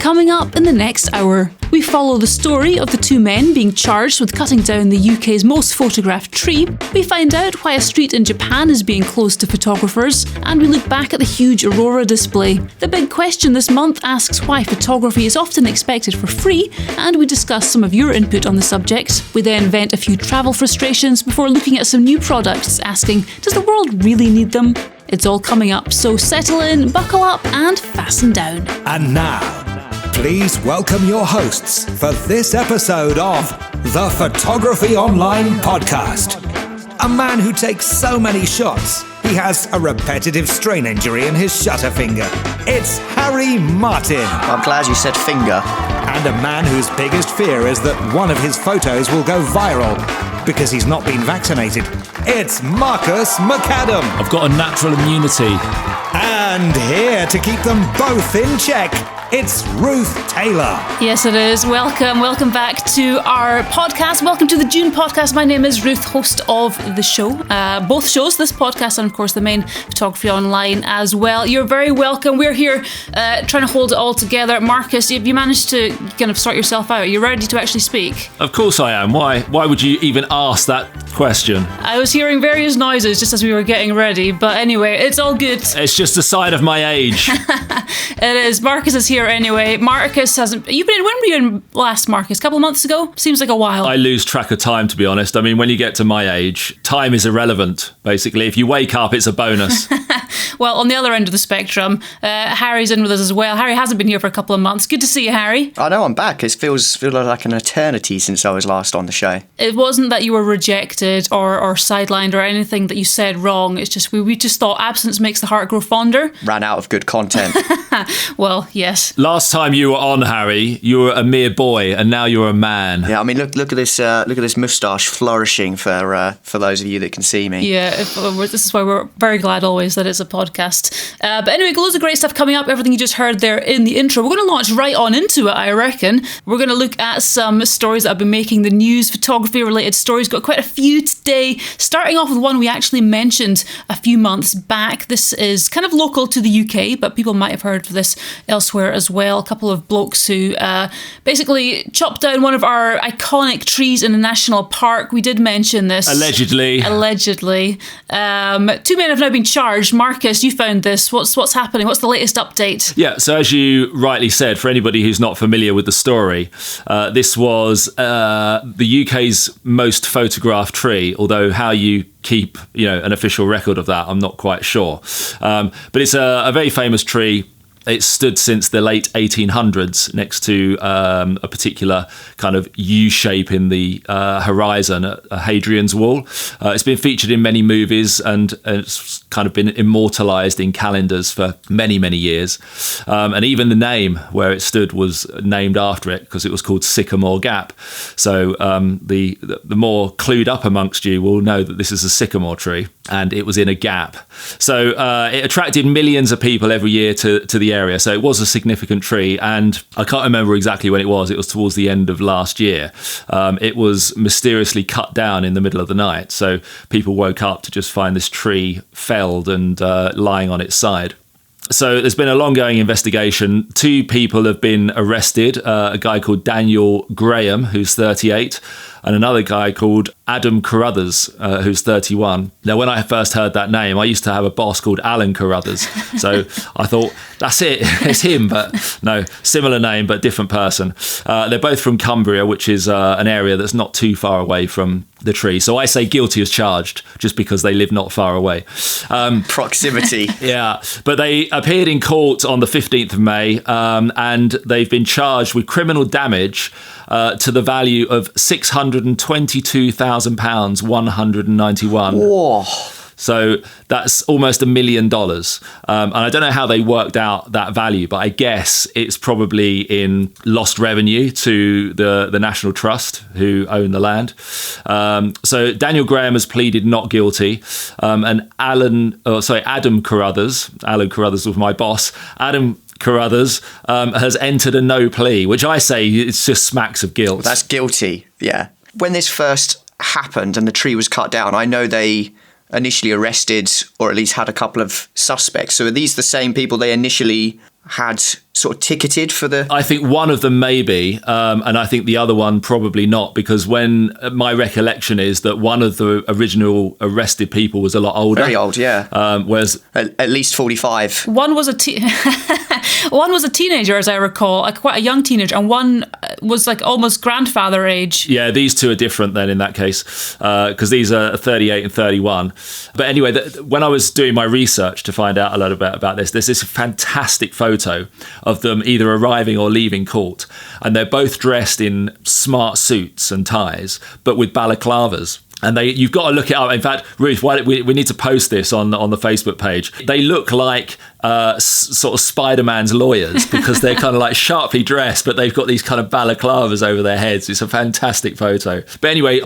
Coming up in the next hour, we follow the story of the two men being charged with cutting down the UK's most photographed tree. We find out why a street in Japan is being closed to photographers, and we look back at the huge aurora display. The big question this month asks why photography is often expected for free, and we discuss some of your input on the subject. We then vent a few travel frustrations before looking at some new products, asking, does the world really need them? It's all coming up, so settle in, buckle up, and fasten down. And now, please welcome your hosts for this episode of the Photography Online Podcast. A man who takes so many shots, he has a repetitive strain injury in his shutter finger. It's Harry Martin. I'm glad you said finger. And a man whose biggest fear is that one of his photos will go viral because he's not been vaccinated. It's Marcus McAdam. I've got a natural immunity. And here to keep them both in check, it's Ruth Taylor. Yes, it is. Welcome back to our podcast. Welcome to the June podcast. My name is Ruth, host of the show. Both shows, this podcast and of course the main Photography Online as well. You're very welcome. We're here trying to hold it all together. Marcus, have you managed to kind of sort yourself out? Are you ready to actually speak? Of course I am. Why would you even ask that question? I was hearing various noises just as we were getting ready, but anyway, it's all good. It's just a sign of my age. It is. Marcus is here anyway. Marcus hasn't... When were you in last, Marcus? A couple of months ago? Seems like a while. I lose track of time, to be honest. I mean, when you get to my age, time is irrelevant, basically. If you wake up, it's a bonus. Well, on the other end of the spectrum, Harry's in with us as well. Harry hasn't been here for a couple of months. Good to see you, Harry. I know, I'm back. It feels like an eternity since I was last on the show. It wasn't that you were rejected or sidelined or anything that you said wrong. It's just we just thought absence makes the heart grow fonder. Ran out of good content. Well, yes. Last time you were on, Harry, you were a mere boy, and now you're a man. Yeah, I mean, look at this moustache flourishing for those of you that can see me. Yeah, this is why we're very glad always that it's a podcast. But anyway, loads of great stuff coming up. Everything you just heard there in the intro. We're going to launch right on into it, I reckon. We're going to look at some stories that have been making the news, photography-related stories. Got quite a few today. Starting off with one we actually mentioned a few months back. This is kind of local to the UK, but people might have heard of this elsewhere as well. A couple of blokes who basically chopped down one of our iconic trees in a national park. We did mention this. Allegedly. Two men have now been charged. Marcus, you found this. What's happening? What's the latest update? Yeah, so as you rightly said, for anybody who's not familiar with the story, this was the UK's most photographed tree, although how you keep an official record of that, I'm not quite sure. But it's a very famous tree. It's stood since the late 1800s next to a particular kind of U shape in the horizon at Hadrian's Wall. It's been featured in many movies and it's kind of been immortalised in calendars for many, many years. And even the name where it stood was named after it because it was called Sycamore Gap. So the more clued up amongst you will know that this is a sycamore tree and it was in a gap. So it attracted millions of people every year to the area. So it was a significant tree, and I can't remember exactly when it was. It was towards the end of last year. It was mysteriously cut down in the middle of the night. So people woke up to just find this tree felled and lying on its side. So there's been a long-going investigation. 2 people have been arrested, a guy called Daniel Graham, who's 38, and another guy called Adam Carruthers, who's 31. Now, when I first heard that name, I used to have a boss called Alan Carruthers. So I thought, that's it, it's him. But no, similar name, but different person. They're both from Cumbria, which is an area that's not too far away from the tree. So I say guilty as charged, just because they live not far away. Proximity. Yeah, but they appeared in court on the 15th of May, and they've been charged with criminal damage to the value of £622,000, 191. Whoa. So that's almost $1 million. And I don't know how they worked out that value, but I guess it's probably in lost revenue to the National Trust who own the land. So Daniel Graham has pleaded not guilty. And Adam Carruthers was my boss. Adam Carruthers has entered a no plea, which I say it's just smacks of guilt. That's guilty, yeah. When this first happened and the tree was cut down, I know they initially arrested or at least had a couple of suspects. So are these the same people they initially had sort of ticketed for the... I think one of them maybe, and I think the other one probably not, because when my recollection is that one of the original arrested people was a lot older. Very old, yeah. Whereas at least 45. One was a teenager, as I recall, quite a young teenager, and one was like almost grandfather age. Yeah, these two are different then in that case, because these are 38 and 31. But anyway, when I was doing my research to find out a lot about this, there's this fantastic photo of them either arriving or leaving court, and they're both dressed in smart suits and ties, but with balaclavas. And you've got to look it up. In fact, Ruth, we need to post this on the Facebook page. They look like sort of Spider-Man's lawyers, because they're kind of like sharply dressed, but they've got these kind of balaclavas over their heads. It's a fantastic photo. But anyway,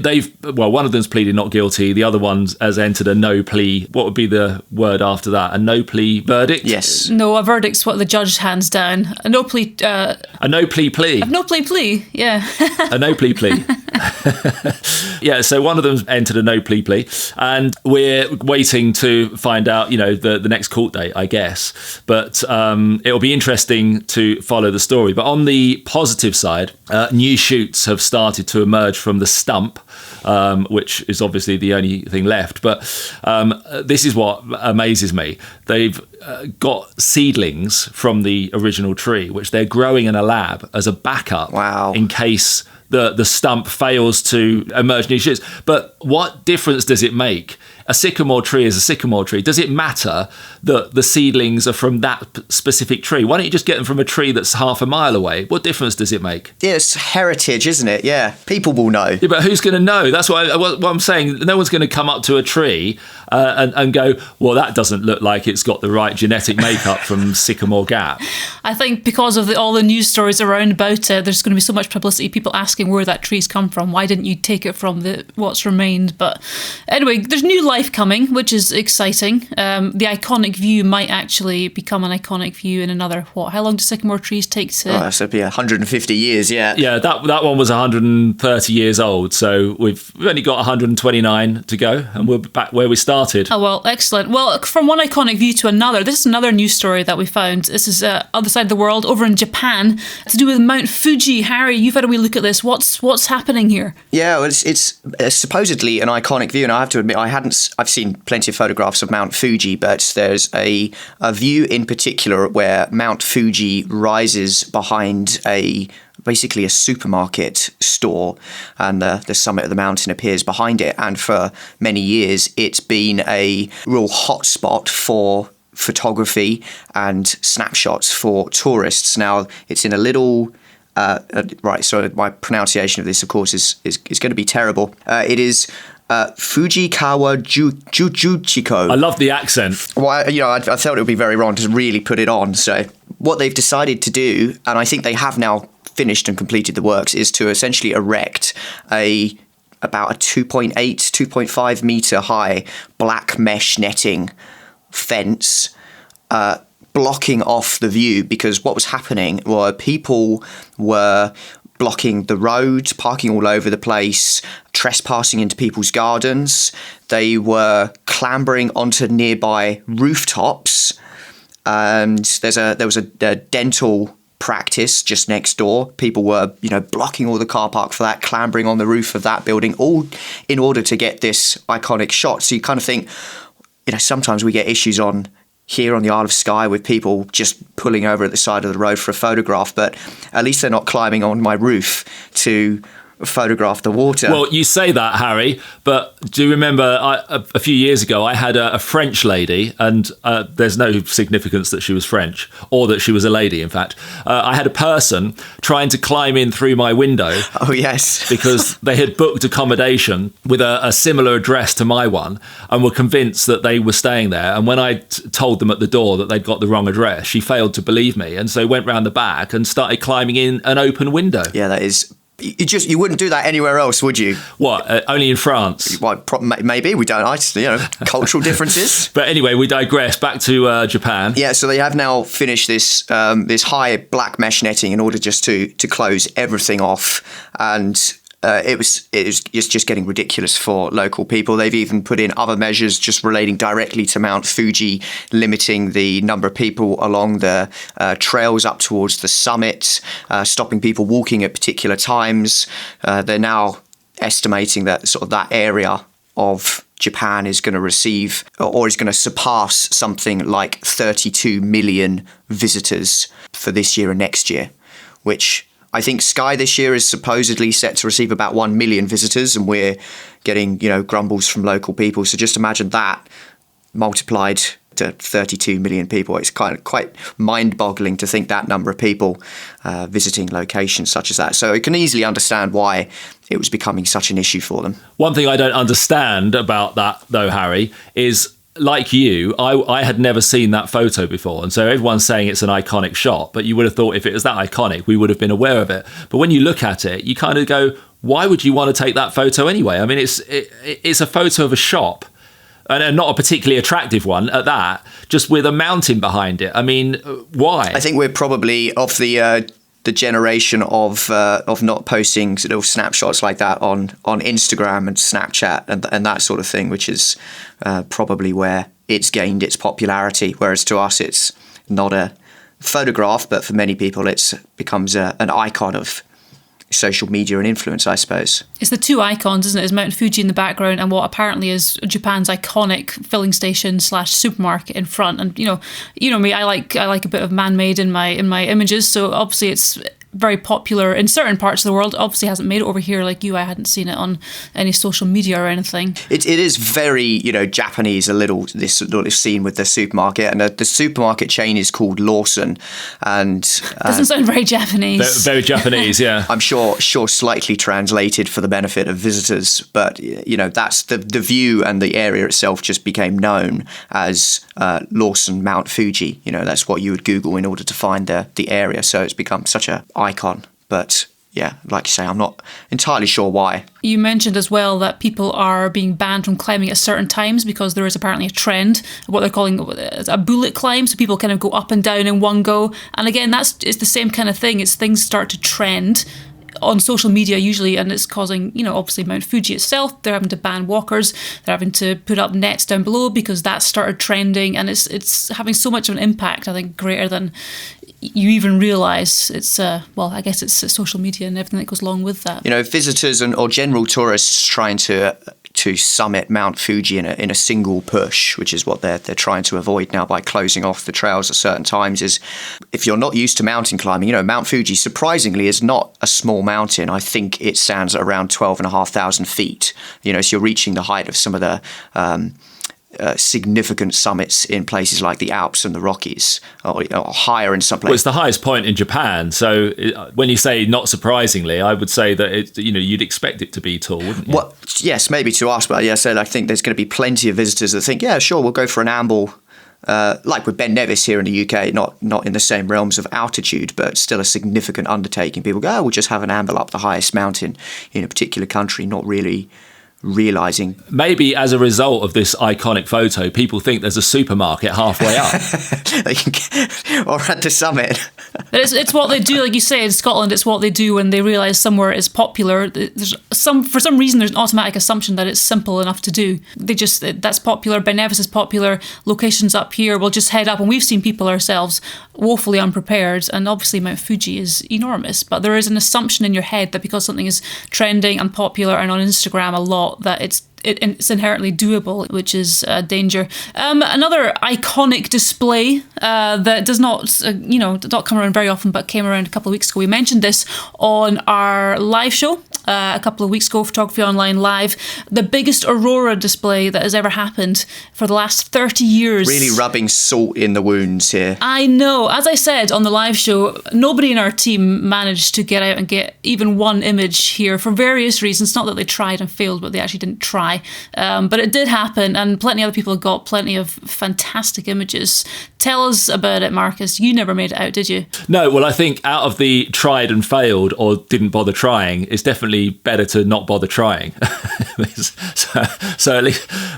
one of them's pleaded not guilty. The other one has entered a no plea. What would be the word after that? A no plea verdict? Yes. No, a verdict's what the judge hands down. A no plea... a no plea plea. A no plea, yeah. A no plea plea. Yeah, so one of them's entered a no plea, and we're waiting to find out, the next court date, I guess. But it'll be interesting to follow the story. But on the positive side, new shoots have started to emerge from the stump, which is obviously the only thing left. But this is what amazes me. They've got seedlings from the original tree, which they're growing in a lab as a backup. Wow. In case the stump fails to emerge new shoots. But what difference does it make? A sycamore tree is a sycamore tree. Does it matter that the seedlings are from that specific tree? Why don't you just get them from a tree that's half a mile away? What difference does it make? Yeah, it's heritage, isn't it? Yeah, people will know. Yeah, but who's going to know? That's what I'm saying. No one's going to come up to a tree and go, well, that doesn't look like it's got the right genetic makeup from Sycamore Gap. I think because of all the news stories around about it, there's going to be so much publicity, people asking where that tree's come from. Why didn't you take it from what's remained? But anyway, there's new life coming, which is exciting. The iconic view might actually become an iconic view in another, how long do sycamore trees take to... So it'll be 150 years, yeah. Yeah, that one was 130 years old, so we've only got 129 to go, and we're back where we started. Oh, well, excellent. Well, from one iconic view to another, this is another news story that we found. This is other side of the world, over in Japan, to do with Mount Fuji. Harry, you've had a wee look at this. What's happening here? Yeah, well, it's supposedly an iconic view, and I have to admit, I've seen plenty of photographs of Mount Fuji, but there's a view in particular where Mount Fuji rises behind basically a supermarket store, and the summit of the mountain appears behind it. And for many years, it's been a real hotspot for photography and snapshots for tourists. Now, it's in a little... right, so my pronunciation of this, of course, is going to be terrible. It is Fujikawa Jujuchiko. I love the accent. Well, I felt it would be very wrong to really put it on. So what they've decided to do, and I think they have now finished and completed the works, is to essentially erect about a 2.5 meter high black mesh netting fence blocking off the view, because what was happening were people were blocking the road, parking all over the place, trespassing into people's gardens. They were clambering onto nearby rooftops, and there was a dental practice just next door. People were, blocking all the car park for that, clambering on the roof of that building, all in order to get this iconic shot. So you kind of think, sometimes we get issues here on the Isle of Skye with people just pulling over at the side of the road for a photograph, but at least they're not climbing on my roof to photograph the water. Well, you say that, Harry, but do you remember a few years ago I had a French lady, and there's no significance that she was French or that she was a lady, in fact. I had a person trying to climb in through my window. Oh, yes. Because they had booked accommodation with a similar address to my one and were convinced that they were staying there. And when I told them at the door that they'd got the wrong address, she failed to believe me, and so went round the back and started climbing in an open window. Yeah, that is... You wouldn't do that anywhere else, would you? What? Only in France? Well, maybe we don't. Cultural differences. But anyway, we digress. Back to Japan. Yeah, so they have now finished this high black mesh netting in order just to close everything off, and it was just getting ridiculous for local people. They've even put in other measures just relating directly to Mount Fuji, limiting the number of people along the trails up towards the summit, stopping people walking at particular times. They're now estimating that sort of that area of Japan is going to receive or is going to surpass something like 32 million visitors for this year and next year, which I think Sky this year is supposedly set to receive about 1 million visitors, and we're getting, grumbles from local people. So just imagine that multiplied to 32 million people. It's kind of quite mind-boggling to think that number of people visiting locations such as that. So you can easily understand why it was becoming such an issue for them. One thing I don't understand about that, though, Harry, is like you, I had never seen that photo before. And so everyone's saying it's an iconic shot, but you would have thought if it was that iconic, we would have been aware of it. But when you look at it, you kind of go, why would you want to take that photo anyway? I mean, it's a photo of a shop, and not a particularly attractive one at that, just with a mountain behind it. I mean, why? I think we're probably of the generation of not posting sort of snapshots like that on Instagram and Snapchat and that sort of thing, which is probably where it's gained its popularity. Whereas to us, it's not a photograph, but for many people, it becomes an icon of social media and influence, I suppose. It's the two icons, isn't it? It's Mount Fuji in the background and what apparently is Japan's iconic filling station / supermarket in front. And you know me, I like a bit of man-made in my images. So obviously it's very popular in certain parts of the world. Obviously hasn't made it over here like you. I hadn't seen it on any social media or anything. It is very, Japanese, this sort of scene with the supermarket. And the supermarket chain is called Lawson. And doesn't sound very Japanese. Very Japanese, yeah. I'm sure slightly translated for the benefit of visitors. But, that's the view, and the area itself just became known as Lawson Mount Fuji. That's what you would Google in order to find the area. So it's become such a icon. But yeah, like you say, I'm not entirely sure why. You mentioned as well that people are being banned from climbing at certain times because there is apparently a trend, what they're calling a bullet climb. So people kind of go up and down in one go. And again, it's the same kind of thing. It's things start to trend on social media usually, and it's causing, obviously Mount Fuji itself, they're having to ban walkers, they're having to put up nets down below because that started trending, and it's having so much of an impact, I think, greater than you even realise. It's I guess it's social media and everything that goes along with that. Visitors or general tourists trying to summit Mount Fuji in a single push, which is what they're trying to avoid now by closing off the trails at certain times, is if you're not used to mountain climbing, Mount Fuji surprisingly is not a small mountain. I think it stands at around 12,500 feet. So you're reaching the height of some of the significant summits in places like the Alps and the Rockies, or higher in some places. Well, it's the highest point in Japan. So when you say not surprisingly, I would say that you'd expect it to be tall, wouldn't you? Well, yes, maybe to us, but I think there's going to be plenty of visitors that think, yeah, sure, we'll go for an amble. Like with Ben Nevis here in the UK, not in the same realms of altitude, but still a significant undertaking. People go, we'll just have an amble up the highest mountain in a particular country, not really realising. Maybe as a result of this iconic photo, people think there's a supermarket halfway up. Or at the summit. But it's what they do, like you say, in Scotland, it's what they do when they realise somewhere is popular. For some reason, there's an automatic assumption that it's simple enough to do. That's popular, Ben Nevis is popular, locations up here, we'll just head up. And we've seen people ourselves woefully unprepared, and obviously Mount Fuji is enormous, but there is an assumption in your head that because something is trending and popular and on Instagram a lot, that it's inherently doable, which is a danger. Another iconic display that does not come around very often, but came around a couple of weeks ago. We mentioned this on our live show a couple of weeks ago, Photography Online Live. The biggest aurora display that has ever happened for the last 30 years. Really rubbing salt in the wounds here. I know. As I said on the live show, nobody in our team managed to get out and get even one image here for various reasons. Not that they tried and failed, but they actually didn't try. But it did happen, and plenty of other people got plenty of fantastic images. Tell us about it, Marcus. You never made it out, did you? No, well, I think out of the tried and failed or didn't bother trying, it's definitely definitely better to not bother trying. so at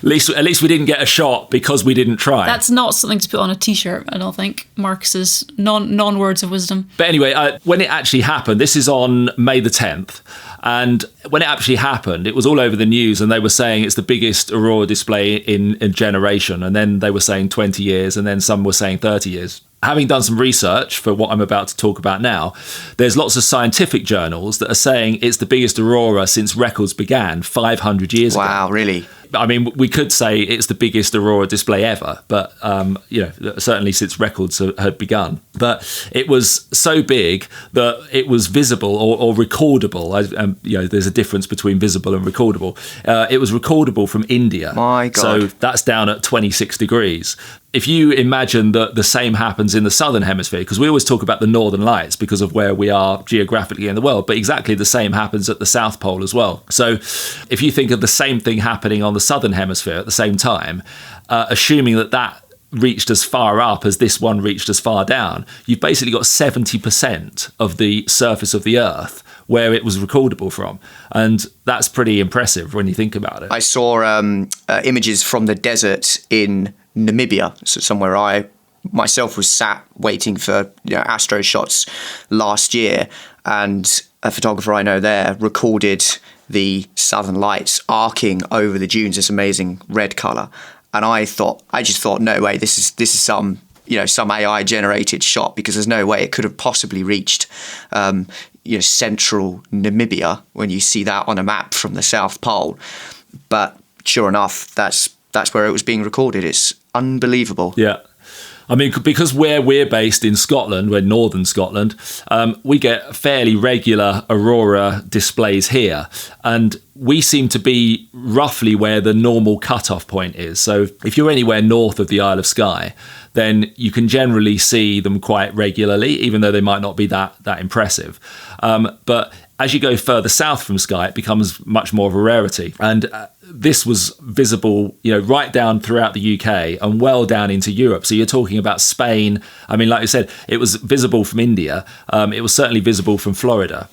least we didn't get a shot because we didn't try. That's not something to put on a t-shirt, I don't think. Marcus's non-words of wisdom. But anyway, when it actually happened, this is on May the 10th. And when it actually happened, it was all over the news, and they were saying it's the biggest aurora display in a generation. And then they were saying 20 years, and then some were saying 30 years. Having done some research for what I'm about to talk about now, there's lots of scientific journals that are saying it's the biggest aurora since records began 500 years ago. Wow, really? I mean, we could say it's the biggest aurora display ever, but certainly since records had begun. But it was so big that it was visible or recordable. There's a difference between visible and recordable. It was recordable from India. My God. So that's down at 26 degrees. If you imagine that the same happens in the southern hemisphere, because we always talk about the northern lights because of where we are geographically in the world, but exactly the same happens at the South Pole as well. So if you think of the same thing happening on the southern hemisphere at the same time, assuming that reached as far up as this one reached as far down, you've basically got 70% of the surface of the Earth where it was recordable from. And that's pretty impressive when you think about it. I saw images from the desert in Namibia, so somewhere I myself was sat waiting for astro shots last year, and a photographer I know there recorded the southern lights arcing over the dunes, this amazing red colour. And I just thought, no way, this is some AI generated shot, because there's no way it could have possibly reached central Namibia when you see that on a map from the South Pole. But sure enough, that's where it was being recorded. It's unbelievable. Yeah. I mean, because where we're based in Scotland, we're northern Scotland, we get fairly regular aurora displays here. And we seem to be roughly where the normal cutoff point is. So if you're anywhere north of the Isle of Skye, then you can generally see them quite regularly, even though they might not be that impressive. But as you go further south from Skye, it becomes much more of a rarity. And this was visible, right down throughout the UK and well down into Europe. So you're talking about Spain. I mean, like I said, it was visible from India. It was certainly visible from Florida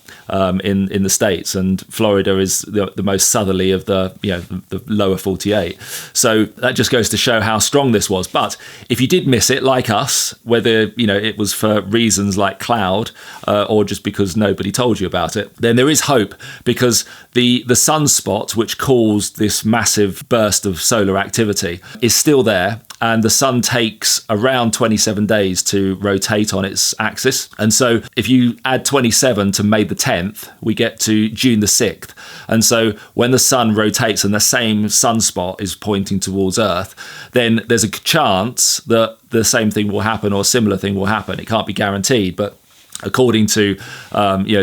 in the States. And Florida is the most southerly of the lower 48. So that just goes to show how strong this was. But if you did miss it, like us, whether it was for reasons like cloud or just because nobody told you about it, then there is hope, because the sunspot, which caused this massive burst of solar activity, is still there. And the sun takes around 27 days to rotate on its axis. And so if you add 27 to May the 10th, we get to June the 6th. And so when the sun rotates and the same sunspot is pointing towards Earth, then there's a chance that the same thing will happen or a similar thing will happen. It can't be guaranteed, but according to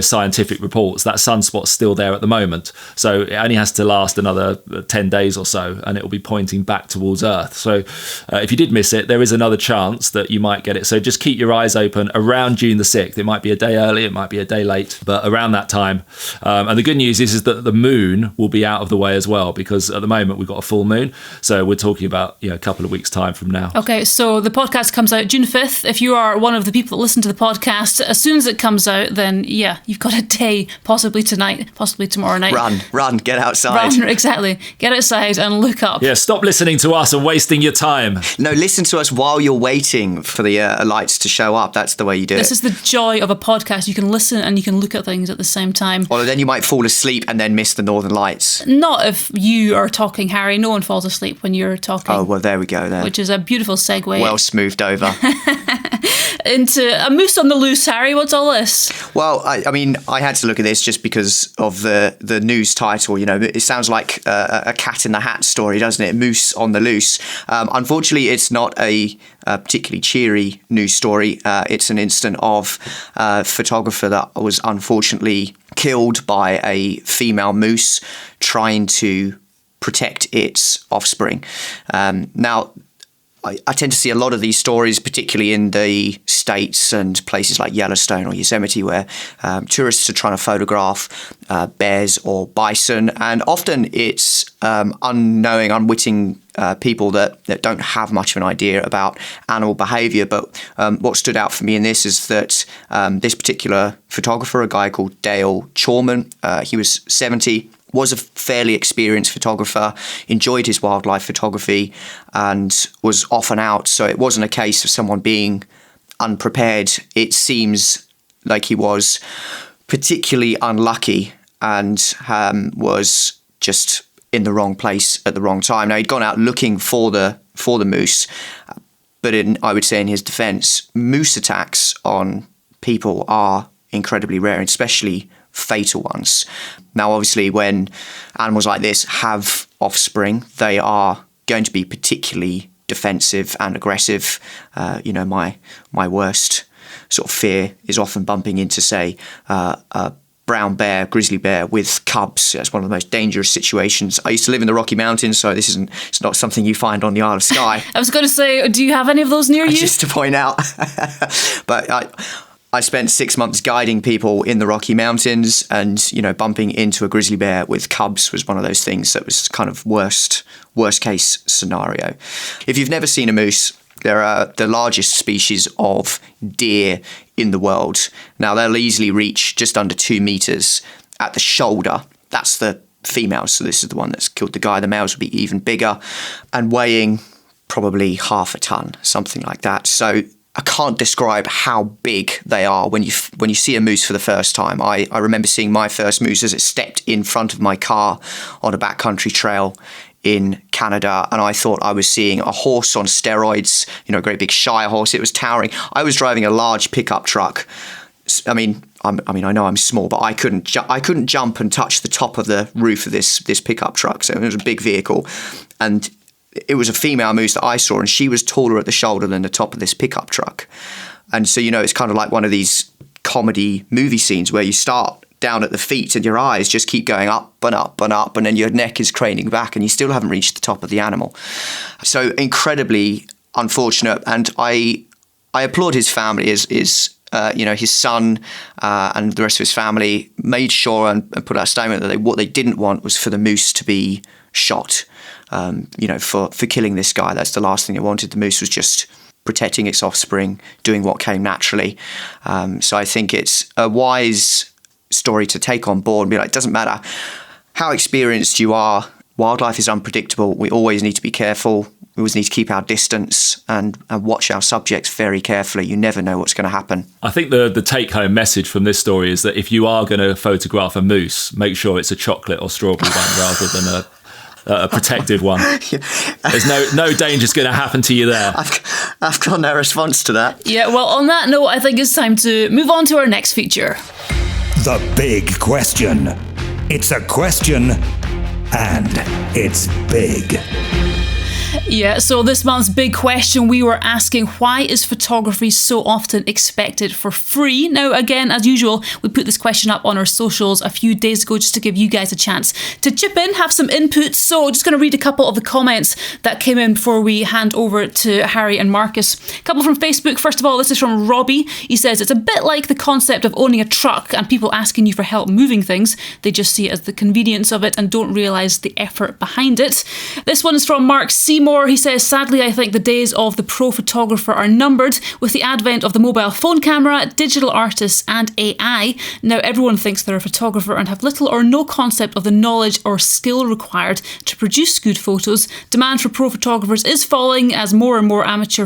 scientific reports, that sunspot's still there at the moment. So it only has to last another 10 days or so, and it will be pointing back towards Earth. So if you did miss it, there is another chance that you might get it. So just keep your eyes open around June the 6th. It might be a day early, it might be a day late, but around that time. And the good news is that the moon will be out of the way as well, because at the moment we've got a full moon. So we're talking about a couple of weeks' time from now. Okay, so the podcast comes out June 5th. If you are one of the people that listen to the podcast, as soon as it comes out, then you've got a day, possibly tonight, possibly tomorrow night. Run, get outside. Run, exactly. Get outside and look up. Yeah, stop listening to us and wasting your time. No, listen to us while you're waiting for the lights to show up. That's the way you do it. This is the joy of a podcast. You can listen and you can look at things at the same time. Well, then you might fall asleep and then miss the northern lights. Not if you are talking, Harry. No one falls asleep when you're talking. Oh, well, there we go then. Which is a beautiful segue. Well smoothed over. Into a moose on the loose, Harry. What's all this? Well, I mean, I had to look at this just because of the news title. It sounds like a cat in the hat story, doesn't it? Moose on the loose. Unfortunately, it's not a particularly cheery news story. It's an incident of a photographer that was unfortunately killed by a female moose trying to protect its offspring. Now, I tend to see a lot of these stories, particularly in the States and places like Yellowstone or Yosemite, where tourists are trying to photograph bears or bison. And often it's unknowing, unwitting people that don't have much of an idea about animal behaviour. But what stood out for me in this is that this particular photographer, a guy called Dale Chorman, he was 70, was a fairly experienced photographer, enjoyed his wildlife photography, and was off and out. So it wasn't a case of someone being unprepared. It seems like he was particularly unlucky and was just in the wrong place at the wrong time. Now, he'd gone out looking for the moose, but I would say in his defence, moose attacks on people are incredibly rare, especially fatal ones. Now, obviously, when animals like this have offspring, they are going to be particularly defensive and aggressive. My worst sort of fear is often bumping into, say, a brown bear, grizzly bear with cubs. That's one of the most dangerous situations. I used to live in the Rocky Mountains, so it's not something you find on the Isle of Skye. I was going to say, do you have any of those near you? Just to point out. But I spent 6 months guiding people in the Rocky Mountains, and bumping into a grizzly bear with cubs was one of those things that was kind of worst case scenario. If you've never seen a moose, they're the largest species of deer in the world. Now, they'll easily reach just under 2 meters at the shoulder. That's the females, so this is the one that's killed the guy. The males will be even bigger and weighing probably half a ton, something like that. So I can't describe how big they are when you see a moose for the first time. I remember seeing my first moose as it stepped in front of my car on a backcountry trail in Canada, and I thought I was seeing a horse on steroids, a great big Shire horse. It was towering. I was driving a large pickup truck. I know I'm small, but I couldn't jump and touch the top of the roof of this pickup truck. So it was a big vehicle, and it was a female moose that I saw, and she was taller at the shoulder than the top of this pickup truck. And so, it's kind of like one of these comedy movie scenes where you start down at the feet and your eyes just keep going up and up and up, and then your neck is craning back and you still haven't reached the top of the animal. So incredibly unfortunate. And I applaud his family, his son and the rest of his family made sure and put out a statement that what they didn't want was for the moose to be shot. For killing this guy. That's the last thing they wanted. The moose was just protecting its offspring, doing what came naturally. So I think it's a wise story to take on board and be like, it doesn't matter how experienced you are, wildlife is unpredictable. We always need to be careful. We always need to keep our distance and watch our subjects very carefully. You never know what's going to happen. I think the take-home message from this story is that if you are going to photograph a moose, make sure it's a chocolate or strawberry one rather than a protective one. Yeah. There's no danger's going to happen to you there. I've got no response to that. Yeah, well, on that note, I think it's time to move on to our next feature. The big question. It's a question, and it's big. Yeah, so this month's big question, we were asking, why is photography so often expected for free? Now, again, as usual, we put this question up on our socials a few days ago just to give you guys a chance to chip in, have some input. So just going to read a couple of the comments that came in before we hand over to Harry and Marcus. A couple from Facebook. First of all, this is from Robbie. He says, it's a bit like the concept of owning a truck and people asking you for help moving things. They just see it as the convenience of it and don't realise the effort behind it. This one is from Mark Seymour. He says, sadly, I think the days of the pro photographer are numbered. With the advent of the mobile phone camera, digital artists and AI, now everyone thinks they're a photographer and have little or no concept of the knowledge or skill required to produce good photos. Demand for pro photographers is falling as more and more amateur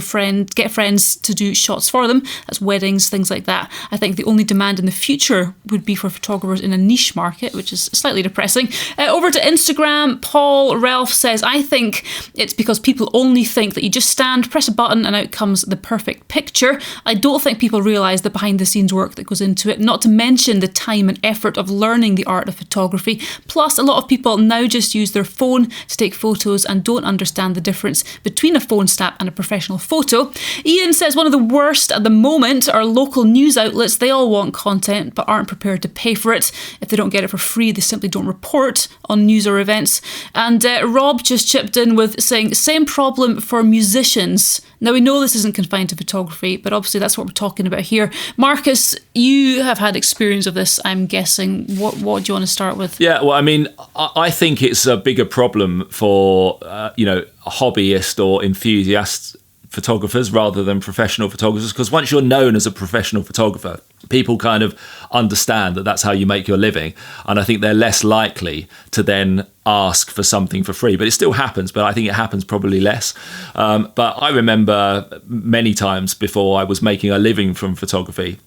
get friends to do shots for them. That's weddings, things like that. I think the only demand in the future would be for photographers in a niche market, which is slightly depressing. Over to Instagram, Paul Ralph says, I think it's because people only think that you just stand, press a button and out comes the perfect picture. I don't think people realise the behind the scenes work that goes into it, not to mention the time and effort of learning the art of photography. Plus, a lot of people now just use their phone to take photos and don't understand the difference between a phone snap and a professional photo. Ian says one of the worst at the moment are local news outlets. They all want content but aren't prepared to pay for it. If they don't get it for free, they simply don't report on news or events. And Rob just chipped in with saying, Same problem for musicians. Now, we know this isn't confined to photography, but obviously that's what we're talking about here. Marcus, you have had experience of this, I'm guessing. What do you want to start with? Yeah, well, I mean, I think it's a bigger problem for, hobbyist or enthusiast photographers rather than professional photographers, because once you're known as a professional photographer, people kind of understand that that's how you make your living, and I think they're less likely to then ask for something for free. But it still happens, but I think it happens probably less. But I remember many times before I was making a living from photography,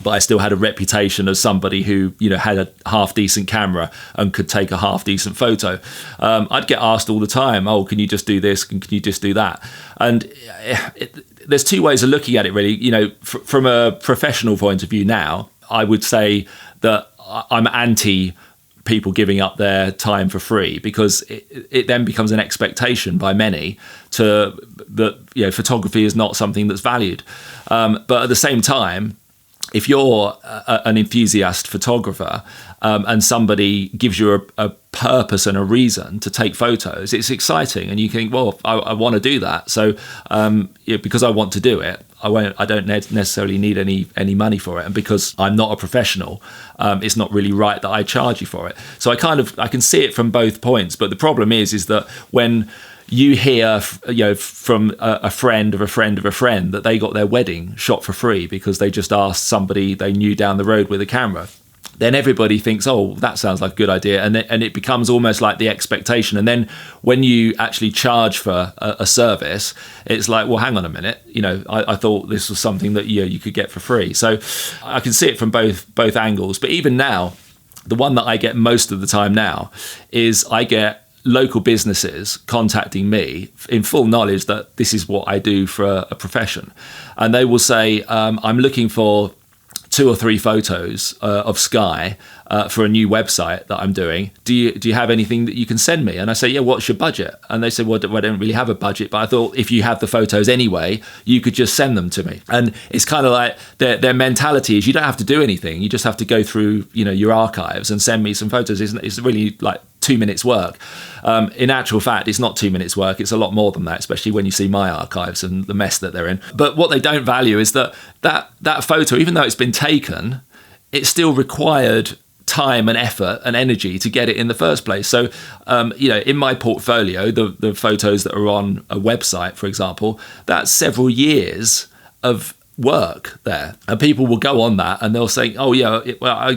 but I still had a reputation as somebody who, had a half decent camera and could take a half decent photo. I'd get asked all the time, "Oh, can you just do this? Can you just do that?" And there's two ways of looking at it, really. From a professional point of view now, I would say that I'm anti people giving up their time for free, because it then becomes an expectation by many that photography is not something that's valued. But at the same time, if you're an enthusiast photographer and somebody gives you a purpose and a reason to take photos, it's exciting, and you think, well, I want to do that. So because I want to do it, I don't necessarily need any money for it, and because I'm not a professional, it's not really right that I charge you for it. So I can see it from both points. But the problem is that when you hear, from a friend of a friend of a friend that they got their wedding shot for free because they just asked somebody they knew down the road with a camera, then everybody thinks, oh, that sounds like a good idea. And it becomes almost like the expectation. And then when you actually charge for a service, it's like, well, hang on a minute. I thought this was something that you could get for free. So I can see it from both angles. But even now, the one that I get most of the time now is I get local businesses contacting me in full knowledge that this is what I do for a profession. And they will say, I'm looking for 2 or 3 photos of sky for a new website that I'm doing. Do you have anything that you can send me? And I say, yeah, what's your budget? And they say, well, I don't really have a budget, but I thought if you have the photos anyway, you could just send them to me. And it's kind of like their mentality is you don't have to do anything. You just have to go through, your archives and send me some photos. It's really like 2 minutes work. In actual fact, it's not 2 minutes work. It's a lot more than that, especially when you see my archives and the mess that they're in. But what they don't value is that photo, even though it's been taken, it still required time and effort and energy to get it in the first place. So, in my portfolio, the photos that are on a website, for example, that's several years of work there, and people will go on that and they'll say, oh yeah,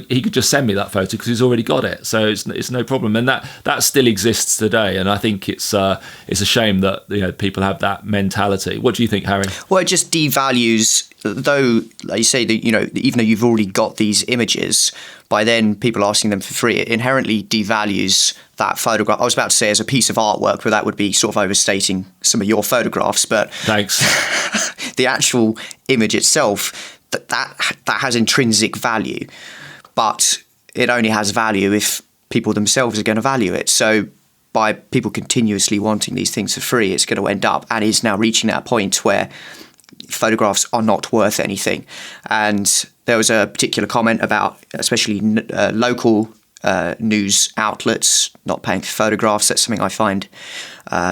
he could just send me that photo because he's already got it, so it's no problem. And that still exists today, and I think it's a shame that people have that mentality. What do you think, Harry? Well, it just devalues, though, like you say, that even though you've already got these images, by then people asking them for free, it inherently devalues that photograph. I was about to say as a piece of artwork, but that would be sort of overstating some of your photographs. But thanks. The actual image itself, that has intrinsic value, but it only has value if people themselves are going to value it. So by people continuously wanting these things for free, it's going to end up, and is now reaching that point where photographs are not worth anything. And there was a particular comment about especially local news outlets not paying for photographs. That's something I find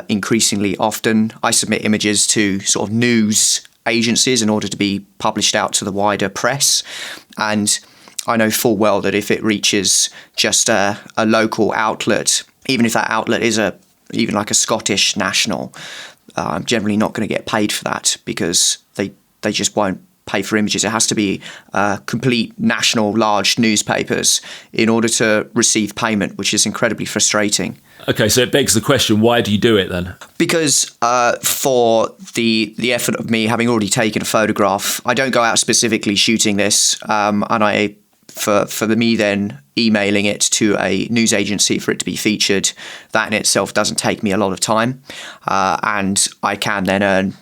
increasingly often. I submit images to sort of news agencies in order to be published out to the wider press, and I know full well that if it reaches just a local outlet, even if that outlet is even like a Scottish national, I'm generally not going to get paid for that, because they just won't pay for images. It has to be complete national large newspapers in order to receive payment, which is incredibly frustrating. Okay, so it begs the question, why do you do it then? Because for the effort of me having already taken a photograph, I don't go out specifically shooting this, and for me then emailing it to a news agency for it to be featured, that in itself doesn't take me a lot of time, and I can then earn,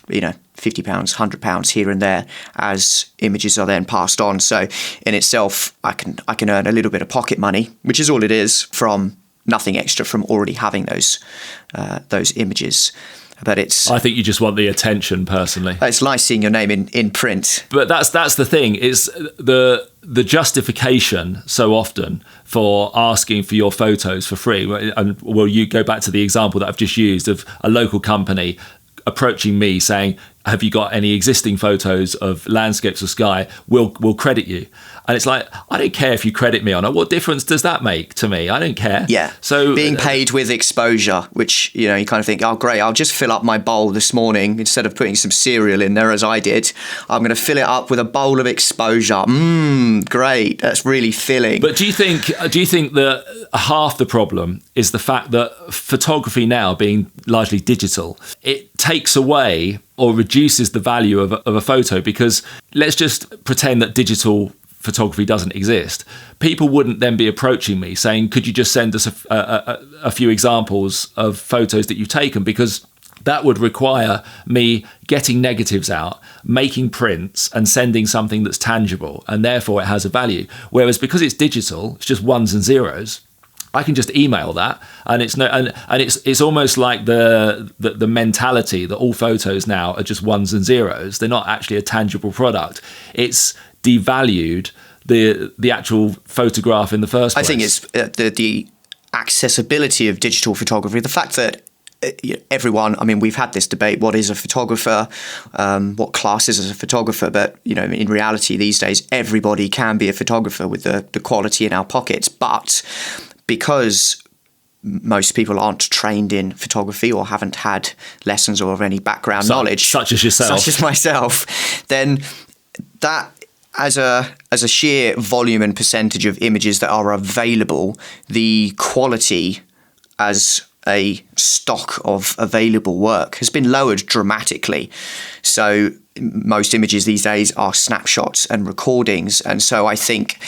£50, £100 here and there as images are then passed on. So in itself, I can earn a little bit of pocket money, which is all it is, from nothing extra from already having those images. But I think you just want the attention personally. It's nice seeing your name in print. But that's the thing, is the justification so often for asking for your photos for free. And well, you go back to the example that I've just used of a local company approaching me saying, have you got any existing photos of landscapes or sky? We'll credit you. And it's like, I don't care if you credit me or not. What difference does that make to me? I don't care. Yeah. So being paid with exposure, which, you kind of think, oh, great, I'll just fill up my bowl this morning instead of putting some cereal in there as I did. I'm going to fill it up with a bowl of exposure. Great. That's really filling. But do you think that half the problem is the fact that photography now being largely digital, it takes away or reduces the value of a photo? Because let's just pretend that digital photography doesn't exist. People wouldn't then be approaching me saying, could you just send us a few examples of photos that you've taken? Because that would require me getting negatives out, making prints and sending something that's tangible, and therefore it has a value. Whereas because it's digital, it's just ones and zeros, I can just email that, and it's almost like the mentality that all photos now are just ones and zeros. They're not actually a tangible product. It's devalued the actual photograph in the first place. I think it's the accessibility of digital photography. The fact that everyone, we've had this debate, what is a photographer, what classes as a photographer, but in reality these days everybody can be a photographer with the quality in our pockets. But because most people aren't trained in photography or haven't had lessons or any background knowledge, such as yourself, such as myself, then that as a sheer volume and percentage of images that are available, the quality as a stock of available work has been lowered dramatically. So most images these days are snapshots and recordings. And so I think,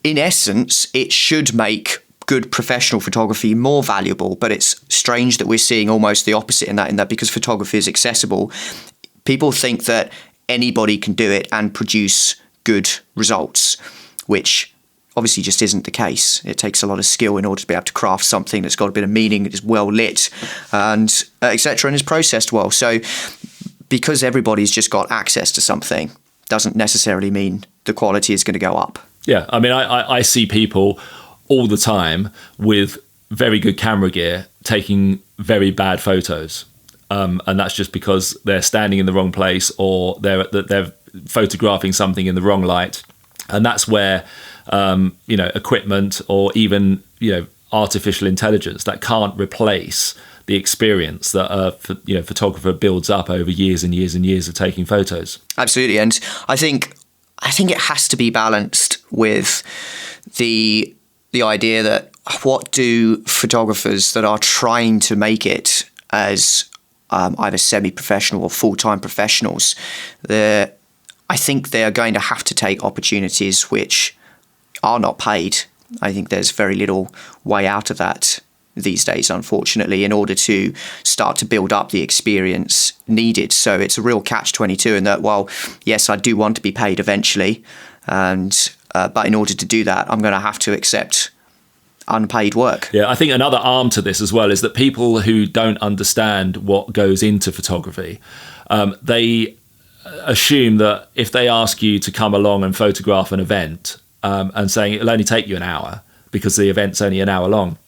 in essence, it should make good professional photography more valuable. But it's strange that we're seeing almost the opposite in that because photography is accessible, people think that anybody can do it and produce good results, which obviously just isn't the case. It takes a lot of skill in order to be able to craft something that's got a bit of meaning, that is well lit, and etc., and is processed well. So because everybody's just got access to something doesn't necessarily mean the quality is going to go up. Yeah, I see people all the time with very good camera gear taking very bad photos. And that's just because they're standing in the wrong place, or they're photographing something in the wrong light. And that's where equipment or even artificial intelligence that can't replace the experience that a photographer builds up over years and years and years of taking photos. Absolutely, and I think it has to be balanced with the idea that what do photographers that are trying to make it as either semi-professional or full-time professionals, I think they are going to have to take opportunities which are not paid. I think there's very little way out of that these days, unfortunately, in order to start to build up the experience needed. So it's a real catch-22 in that, well, yes, I do want to be paid eventually, and but in order to do that, I'm going to have to accept unpaid work. Yeah, I think another arm to this as well is that people who don't understand what goes into photography, they assume that if they ask you to come along and photograph an event and saying it'll only take you an hour because the event's only an hour long,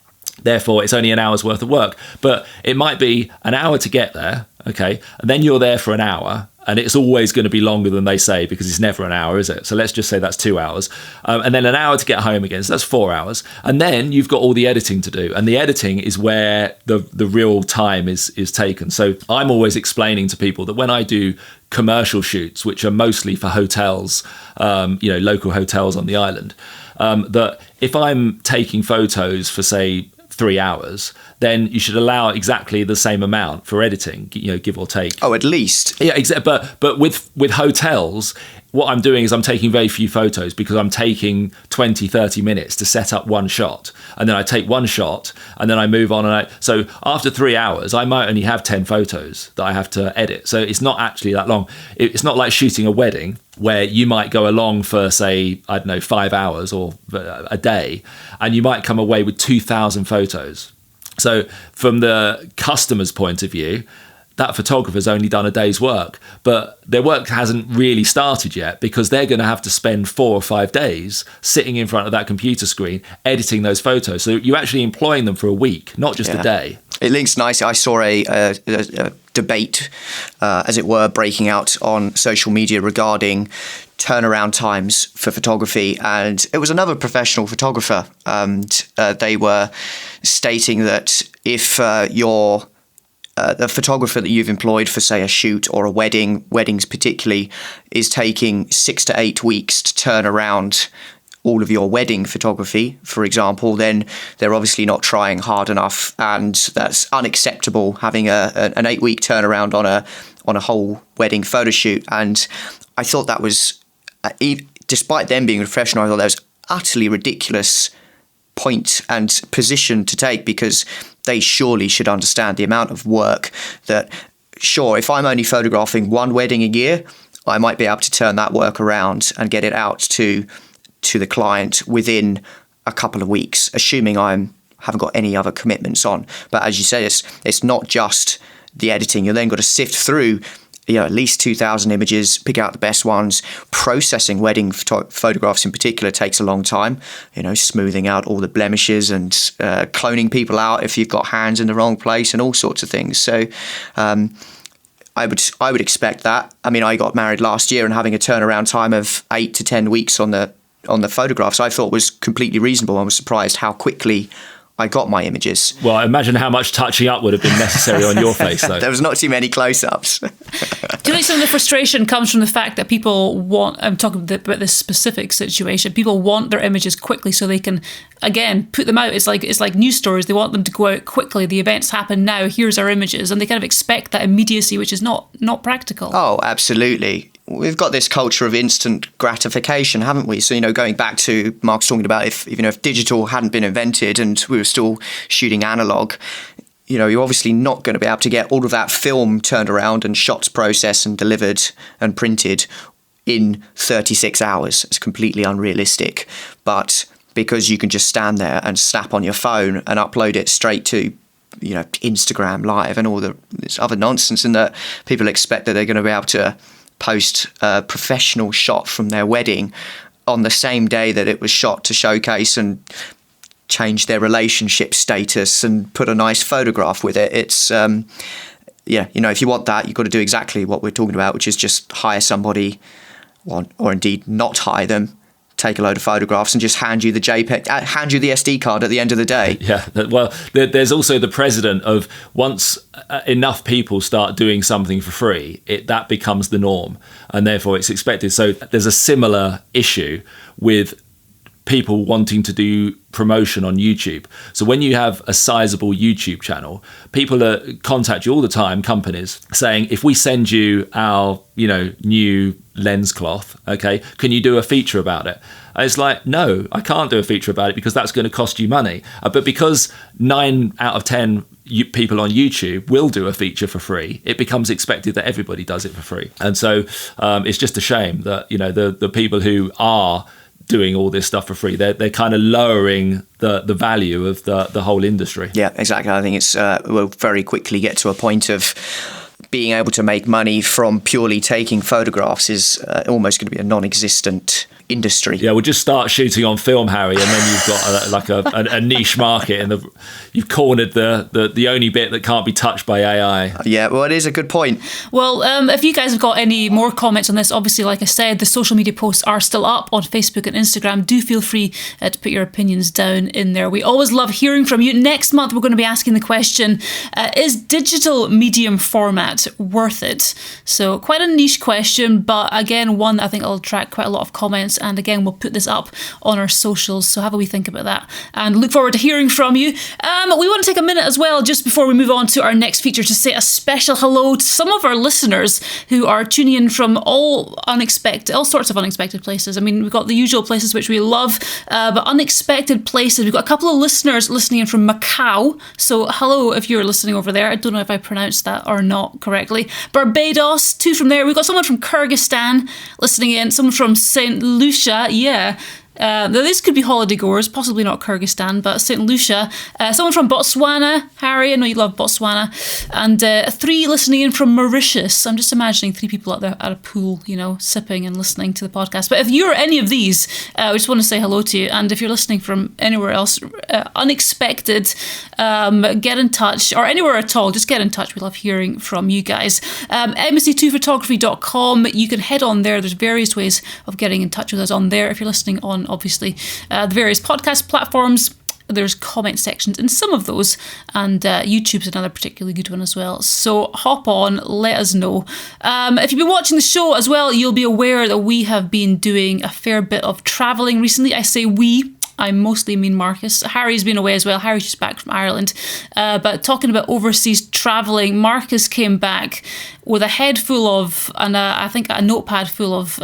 therefore it's only an hour's worth of work. But it might be an hour to get there, okay, and then you're there for an hour, and it's always going to be longer than they say because it's never an hour, is it? So let's just say that's 2 hours. And then an hour to get home again, so that's 4 hours. And then you've got all the editing to do. And the editing is where the real time is taken. So I'm always explaining to people that when I do commercial shoots, which are mostly for hotels, local hotels on the island, that if I'm taking photos for, say, 3 hours, then you should allow exactly the same amount for editing, give or take. Oh, at least. Yeah, exactly. But with hotels, what I'm doing is I'm taking very few photos because I'm taking 20, 30 minutes to set up one shot. And then I take one shot and then I move on. So after 3 hours, I might only have 10 photos that I have to edit. So it's not actually that long. It's not like shooting a wedding where you might go along for, say, 5 hours or a day, and you might come away with 2,000 photos. So from the customer's point of view, that photographer's only done a day's work, but their work hasn't really started yet because they're going to have to spend 4 or 5 days sitting in front of that computer screen editing those photos. So you're actually employing them for a week, not just a day. It links nicely. I saw a debate, as it were, breaking out on social media regarding turnaround times for photography, and it was another professional photographer, and they were stating that if you're the photographer that you've employed for, say, a shoot or a weddings particularly, is taking 6 to 8 weeks to turn around all of your wedding photography, for example, then they're obviously not trying hard enough, and that's unacceptable, having an 8-week turnaround on a whole wedding photo shoot. And I thought that was, despite them being professional, I thought that was utterly ridiculous point and position to take, because they surely should understand the amount of work that, sure, if I'm only photographing one wedding a year, I might be able to turn that work around and get it out to the client within a couple of weeks, assuming I haven't got any other commitments on. But as you say, it's not just the editing. You've then got to sift through at least 2,000 images, pick out the best ones. Processing wedding photographs in particular takes a long time, smoothing out all the blemishes and cloning people out if you've got hands in the wrong place and all sorts of things. So I would expect that. I mean, I got married last year, and having a turnaround time of 8 to 10 weeks on the photographs I thought was completely reasonable. I was surprised how quickly I got my images. Well, imagine how much touching up would have been necessary on your face, though. There was not too many close-ups. Do you think some of the frustration comes from the fact that people want, I'm talking about this specific situation, people want their images quickly so they can, again, put them out. It's like news stories. They want them to go out quickly. The events happen now. Here's our images. And they kind of expect that immediacy, which is not practical. Oh, absolutely. We've got this culture of instant gratification, haven't we? So, going back to Mark's talking about if digital hadn't been invented and we were still shooting analog, you're obviously not going to be able to get all of that film turned around and shots processed and delivered and printed in 36 hours. It's completely unrealistic. But because you can just stand there and snap on your phone and upload it straight to Instagram Live and all this other nonsense, and that people expect that they're going to be able to post a professional shot from their wedding on the same day that it was shot to showcase and change their relationship status and put a nice photograph with it. It's if you want that, you've got to do exactly what we're talking about, which is just hire somebody, or indeed not hire them, take a load of photographs and just hand you the JPEG, hand you the SD card at the end of the day. Yeah, well, there's also the precedent of once enough people start doing something for free, that becomes the norm, and therefore it's expected. So there's a similar issue with people wanting to do promotion on YouTube. So when you have a sizable YouTube channel, people contact you all the time, companies, saying, if we send you our new lens cloth, okay, can you do a feature about it? And it's like, no, I can't do a feature about it because that's going to cost you money. But because 9 out of 10 people on YouTube will do a feature for free, it becomes expected that everybody does it for free. And so it's just a shame that the people who are doing all this stuff for free, they're kind of lowering the value of the whole industry. Yeah, exactly. I think it's we'll very quickly get to a point of being able to make money from purely taking photographs is almost going to be a non-existent industry. Yeah, we'll just start shooting on film, Harry, and then you've got a niche market, and you've cornered the only bit that can't be touched by AI. Yeah, well, it is a good point. Well, if you guys have got any more comments on this, obviously, like I said, the social media posts are still up on Facebook and Instagram. Do feel free to put your opinions down in there. We always love hearing from you. Next month, we're going to be asking the question, is digital medium format worth it? So quite a niche question, but again, one that I think will attract quite a lot of comments. And again, we'll put this up on our socials. So have a wee think about that and look forward to hearing from you. We want to take a minute as well, just before we move on to our next feature, to say a special hello to some of our listeners who are tuning in from all sorts of unexpected places. I mean, we've got the usual places which we love, but unexpected places. We've got a couple of listeners listening in from Macau. So hello if you're listening over there. I don't know if I pronounced that or not correctly. Barbados, 2 from there. We've got someone from Kyrgyzstan listening in, someone from St. Lucia, Now, this could be holiday goers, possibly not Kyrgyzstan, but St. Lucia. Someone from Botswana, Harry, I know you love Botswana. And 3 listening in from Mauritius. I'm just imagining 3 people out there at a pool, sipping and listening to the podcast. But if you're any of these, we just want to say hello to you. And if you're listening from anywhere else, unexpected, get in touch, or anywhere at all, just get in touch. We love hearing from you guys. embassy2photography.com. You can head on there. There's various ways of getting in touch with us on there. If you're listening on, obviously, the various podcast platforms, there's comment sections in some of those, and YouTube's another particularly good one as well. So hop on, let us know. If you've been watching the show as well, you'll be aware that we have been doing a fair bit of travelling recently. I say we, I mostly mean Marcus. Harry's been away as well. Harry's just back from Ireland. But talking about overseas travelling, Marcus came back with a head full of, and I think a notepad full of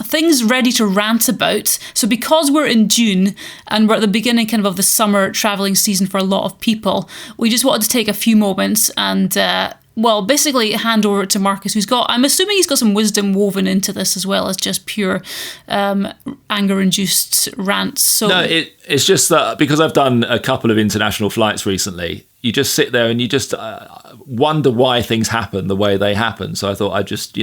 things ready to rant about. So because we're in June and we're at the beginning kind of the summer travelling season for a lot of people, we just wanted to take a few moments and basically hand over to Marcus, I'm assuming he's got some wisdom woven into this as well as just pure anger-induced rants. So no, it's just that because I've done a couple of international flights recently, you just sit there and you just wonder why things happen the way they happen. So I thought I'd just,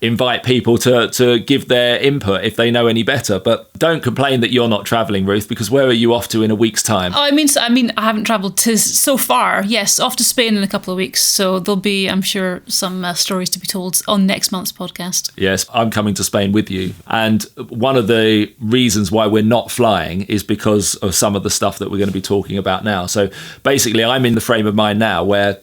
invite people to give their input if they know any better. But don't complain that you're not travelling, Ruth, because where are you off to in a week's time? Oh, I mean, I haven't travelled so far. Yes, off to Spain in a couple of weeks. So there'll be, I'm sure, some stories to be told on next month's podcast. Yes, I'm coming to Spain with you. And one of the reasons why we're not flying is because of some of the stuff that we're going to be talking about now. So basically, I'm in the frame of mind now where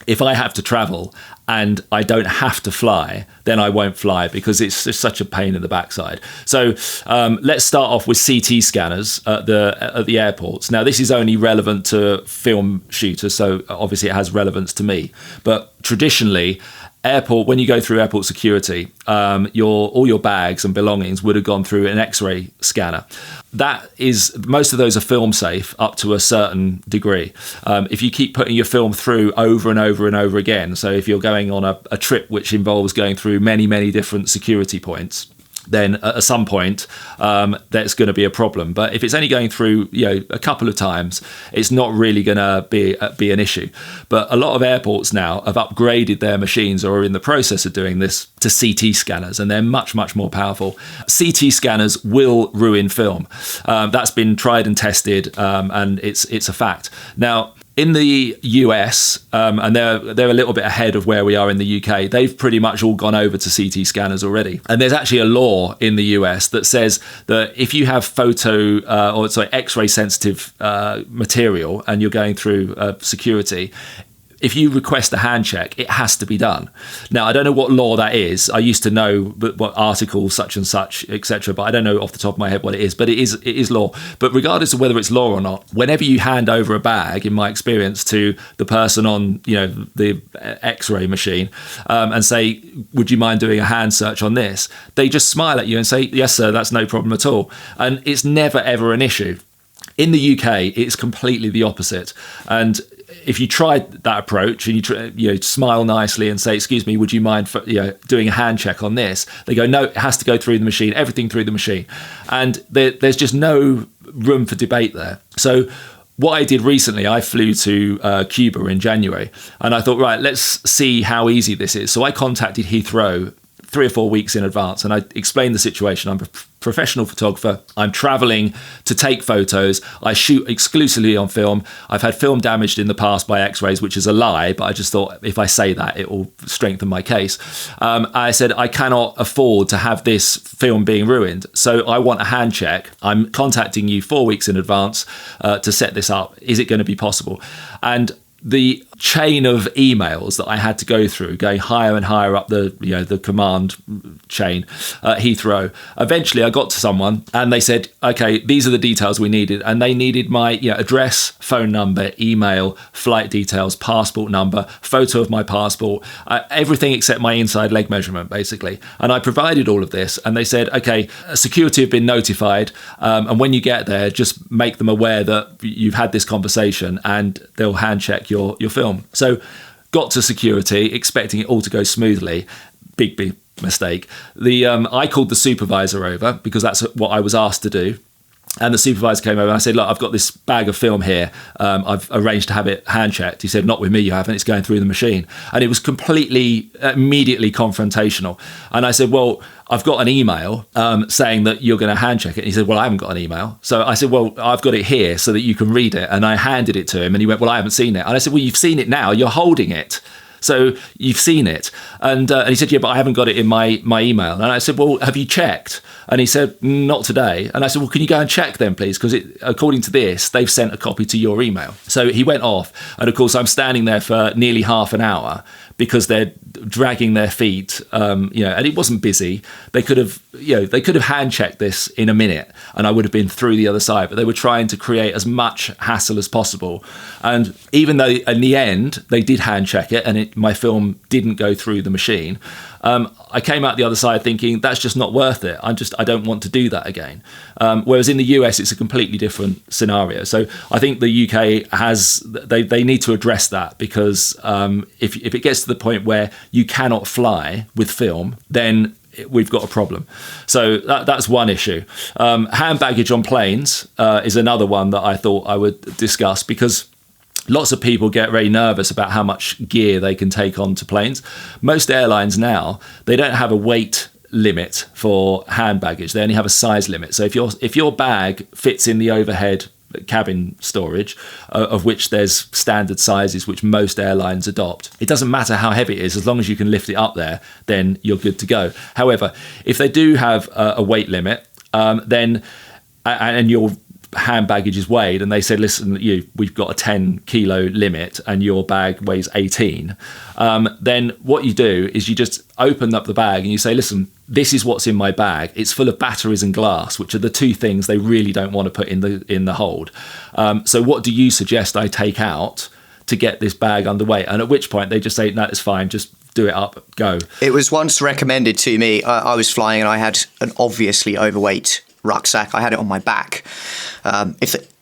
if I have to travel and I don't have to fly, then I won't fly because it's just such a pain in the backside. So let's start off with CT scanners at the airports. Now, this is only relevant to film shooters, so obviously it has relevance to me. But traditionally, when you go through airport security, all your bags and belongings would have gone through an X-ray scanner. Most of those are film safe up to a certain degree. If you keep putting your film through over and over and over again, so if you're going on a trip which involves going through many, many different security points, then at some point that's going to be a problem. But if it's only going through a couple of times, it's not really going to be an issue. But a lot of airports now have upgraded their machines or are in the process of doing this to CT scanners, and they're much, much more powerful. CT scanners will ruin film. That's been tried and tested, and it's a fact. Now, in the US, and they're a little bit ahead of where we are in the UK, they've pretty much all gone over to CT scanners already. And there's actually a law in the US that says that if you have X-ray sensitive material and you're going through security, if you request a hand check, it has to be done. Now, I don't know what law that is. I used to know what article such and such, etc., but I don't know off the top of my head what it is. But it is law. But regardless of whether it's law or not, whenever you hand over a bag, in my experience, to the person on the X-ray machine and say, "Would you mind doing a hand search on this?" They just smile at you and say, "Yes, sir, that's no problem at all." And it's never ever an issue. In the UK, it's completely the opposite. And if you tried that approach and you smile nicely and say, "Excuse me, would you mind doing a hand check on this?" They go, "No, it has to go through the machine, everything through the machine." And there's just no room for debate there. So what I did recently, I flew to Cuba in January, and I thought, right, let's see how easy this is. So I contacted Heathrow 3 or 4 weeks in advance, and I explained the situation. I'm a professional photographer. I'm traveling to take photos. I shoot exclusively on film. I've had film damaged in the past by X-rays, which is a lie, but I just thought if I say that, it will strengthen my case. I said, I cannot afford to have this film being ruined, so I want a hand check. I'm contacting you 4 weeks in advance to set this up. Is it going to be possible? And the chain of emails that I had to go through, going higher and higher up the command chain at Heathrow. Eventually, I got to someone and they said, "Okay, these are the details we needed," and they needed my address, phone number, email, flight details, passport number, photo of my passport, everything except my inside leg measurement, basically. And I provided all of this, and they said, "Okay, security have been notified, and when you get there, just make them aware that you've had this conversation, and they'll hand check your film." So got to security expecting it all to go smoothly. Big mistake. I called the supervisor over because that's what I was asked to do. And the supervisor came over and I said, look, I've got this bag of film here. I've arranged to have it hand checked. He said, not with me, you haven't. It's going through the machine. And it was immediately confrontational. And I said, well, I've got an email saying that you're going to hand check it. And he said, well, I haven't got an email. So I said, well, I've got it here so that you can read it. And I handed it to him and he went, well, I haven't seen it. And I said, well, you've seen it now. You're holding it. So you've seen it. And he said, yeah, but I haven't got it in my email. And I said, well, have you checked? And he said, not today. And I said, well, can you go and check then, please? Because according to this, they've sent a copy to your email. So he went off. And of course, I'm standing there for nearly half an hour because they're dragging their feet, and it wasn't busy. They could have hand checked this in a minute and I would have been through the other side, but they were trying to create as much hassle as possible. And even though in the end they did hand check it and my film didn't go through the machine, I came out the other side thinking that's just not worth it. I don't want to do that again. Whereas in the US, it's a completely different scenario. So I think the UK they need to address that because if it gets to the point where you cannot fly with film, then we've got a problem. So that's one issue. Hand baggage on planes is another one that I thought I would discuss because lots of people get very nervous about how much gear they can take onto planes. Most airlines now, they don't have a weight limit for hand baggage. They only have a size limit. So if your bag fits in the overhead cabin storage, of which there's standard sizes which most airlines adopt, it doesn't matter how heavy it is, as long as you can lift it up there, then you're good to go. However, if they do have a weight limit, then and your hand baggage is weighed and they said, listen, we've got a 10 kilo limit and your bag weighs 18, then what you do is you just open up the bag and you say, listen, this is what's in my bag. It's full of batteries and glass, which are the two things they really don't want to put in the hold. So what do you suggest I take out to get this bag underway? And at which point they just say, no, it's fine, just do it up, go. It was once recommended to me. I was flying and I had an obviously overweight rucksack. I had it on my back.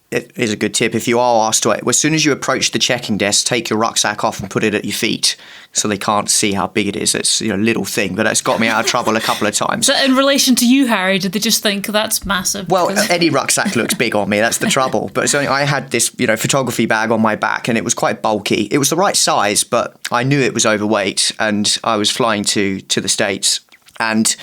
It is a good tip. If you are asked to, as soon as you approach the checking desk, take your rucksack off and put it at your feet so they can't see how big it is. It's a little thing, but it's got me out of trouble a couple of times. So in relation to you, Harry, did they just think that's massive? Well, any rucksack looks big on me. That's the trouble. But I had this, photography bag on my back and it was quite bulky. It was the right size, but I knew it was overweight and I was flying to the States and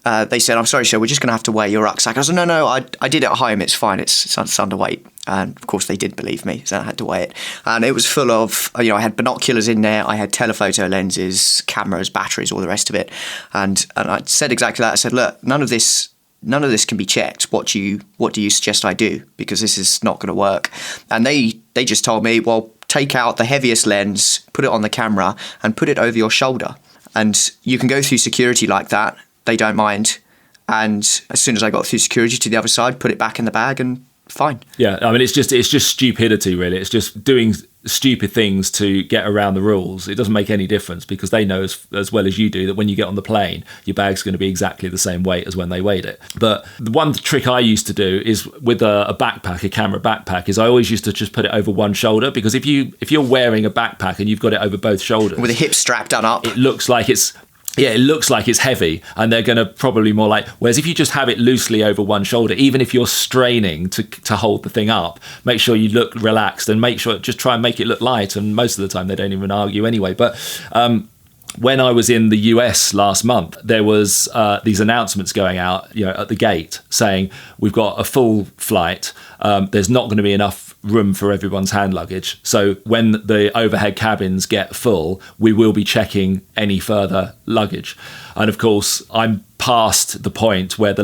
they said, I'm sorry, sir, we're just going to have to weigh your rucksack. I said, no, I did it at home. It's fine. It's underweight. And of course they did believe me, so I had to weigh it. And it was full of, I had binoculars in there. I had telephoto lenses, cameras, batteries, all the rest of it. And I said exactly that. I said, look, none of this can be checked. What do you suggest I do? Because this is not going to work. And they just told me, well, take out the heaviest lens, put it on the camera and put it over your shoulder. And you can go through security like that. They don't mind. And as soon as I got through security to the other side, put it back in the bag and fine. Yeah, I mean, it's just stupidity, really. It's just doing stupid things to get around the rules. It doesn't make any difference because they know as well as you do that when you get on the plane, your bag's going to be exactly the same weight as when they weighed it. But the one trick I used to do is with a backpack, a camera backpack, is I always used to just put it over one shoulder because if you're wearing a backpack and you've got it over both shoulders, with a hip strap done up, it looks like it's heavy and they're going to probably more like, whereas if you just have it loosely over one shoulder, even if you're straining to hold the thing up, make sure you look relaxed and just try and make it look light. And most of the time they don't even argue anyway. But when I was in the US last month, there was these announcements going out, at the gate saying we've got a full flight. There's not going to be enough room for everyone's hand luggage. So when the overhead cabins get full, we will be checking any further luggage. And of course, I'm past the point where the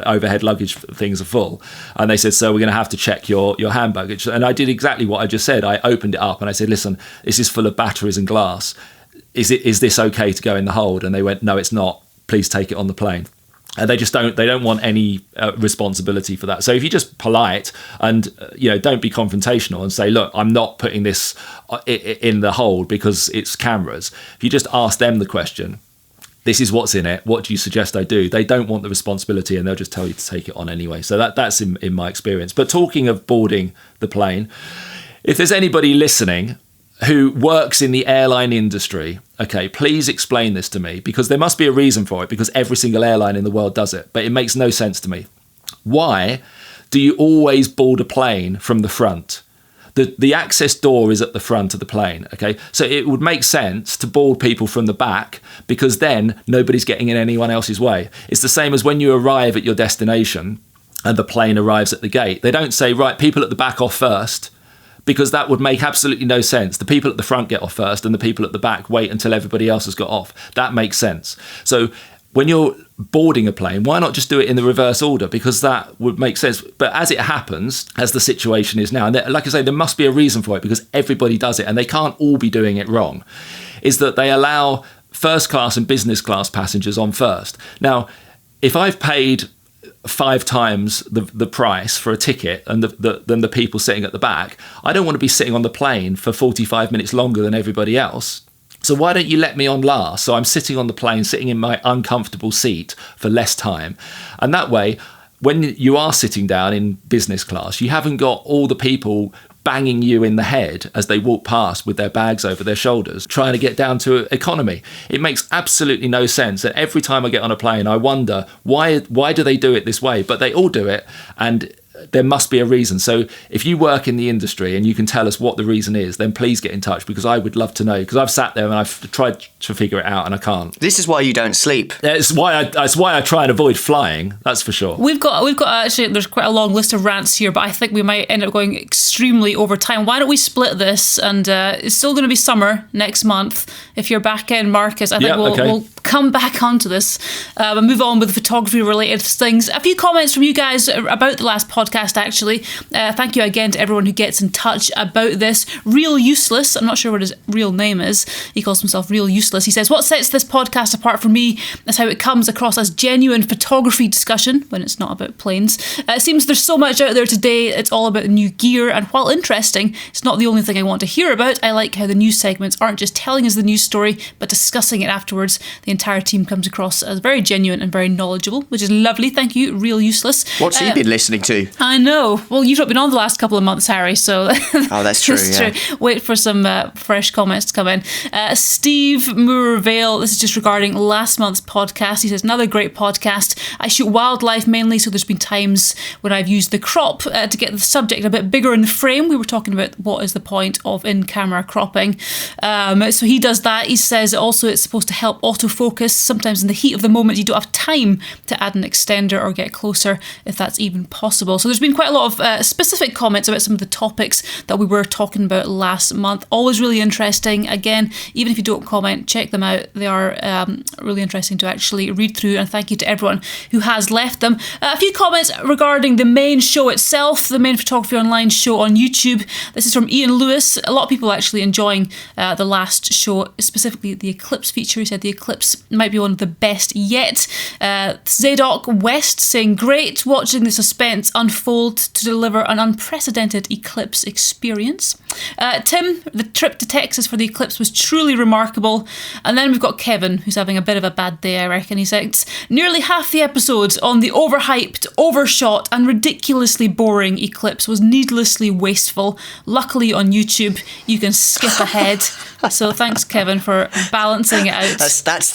overhead luggage things are full. And they said, so we're going to have to check your hand baggage. And I did exactly what I just said. I opened it up and I said, listen, this is full of batteries and glass. Is this okay to go in the hold? And they went, no, it's not. Please take it on the plane. And they don't want any responsibility for that. So if you're just polite and don't be confrontational and say, look, I'm not putting this in the hold because it's cameras. If you just ask them the question, this is what's in it, what do you suggest I do? They don't want the responsibility and they'll just tell you to take it on anyway. So that's in my experience. But talking of boarding the plane, if there's anybody listening who works in the airline industry, okay, please explain this to me because there must be a reason for it because every single airline in the world does it, but it makes no sense to me. Why do you always board a plane from the front? The access door is at the front of the plane, okay? So it would make sense to board people from the back, because then nobody's getting in anyone else's way. It's the same as when you arrive at your destination and the plane arrives at the gate. They don't say, right, people at the back off first, because that would make absolutely no sense. The people at the front get off first and the people at the back wait until everybody else has got off. That makes sense. So when you're boarding a plane, why not just do it in the reverse order? Because that would make sense. But as it happens, as the situation is now, and like I say, there must be a reason for it, because everybody does it and they can't all be doing it wrong, is that they allow first class and business class passengers on first. Now, if I've paid 5 times the price for a ticket and than the people sitting at the back, I don't want to be sitting on the plane for 45 minutes longer than everybody else. So why don't you let me on last? So I'm sitting on the plane, sitting in my uncomfortable seat for less time. And that way, when you are sitting down in business class, you haven't got all the people banging you in the head as they walk past with their bags over their shoulders, trying to get down to economy. It makes absolutely no sense. And every time I get on a plane, I wonder, why do they do it this way? But they all do it, and there must be a reason. So if you work in the industry and you can tell us what the reason is, then please get in touch, because I would love to know, because I've sat there and I've tried to figure it out and I can't. This is why you don't sleep. It's why I try and avoid flying, that's for sure. We've got actually, there's quite a long list of rants here, but I think we might end up going extremely over time. Why don't we split this? And it's still going to be summer next month. If you're back in, Marcus, I think we'll come back onto this and move on with photography related things. A few comments from you guys about the last podcast, actually. Thank you again to everyone who gets in touch about this. Real Useless, I'm not sure what his real name is. He calls himself Real Useless. He says, what sets this podcast apart for me is how it comes across as genuine photography discussion when it's not about planes. It seems there's so much out there today. It's all about new gear, and while interesting, it's not the only thing I want to hear about. I like how the news segments aren't just telling us the news story, but discussing it afterwards. The entire team comes across as very genuine and very knowledgeable, which is lovely. Thank you, Real Useless. What's he been listening to? I know. Well, you've not been on the last couple of months, Harry, so... Oh, that's true, yeah. True. Wait for some fresh comments to come in. Steve Moorvale, this is just regarding last month's podcast. He says, another great podcast. I shoot wildlife mainly, so there's been times when I've used the crop to get the subject a bit bigger in the frame. We were talking about what is the point of in-camera cropping. So he does that. He says also it's supposed to help autofocus. Sometimes in the heat of the moment, you don't have time to add an extender or get closer, if that's even possible. So there's been quite a lot of specific comments about some of the topics that we were talking about last month. Always really interesting. Again, even if you don't comment, check them out. They are really interesting to actually read through, and thank you to everyone who has left them. A few comments regarding the main show itself, the main Photography Online show on YouTube. This is from Ian Lewis. A lot of people actually enjoying the last show, specifically the Eclipse feature. He said the Eclipse might be one of the best yet. Zadok West saying, great watching the suspense unfold to deliver an unprecedented Eclipse experience. Tim, the trip to Texas for the Eclipse was truly remarkable. And then we've got Kevin, who's having a bit of a bad day, I reckon. He says, nearly half the episode on the overhyped, overshot and ridiculously boring Eclipse was needlessly wasteful. Luckily on YouTube, you can skip ahead. So thanks, Kevin, for balancing it out. That's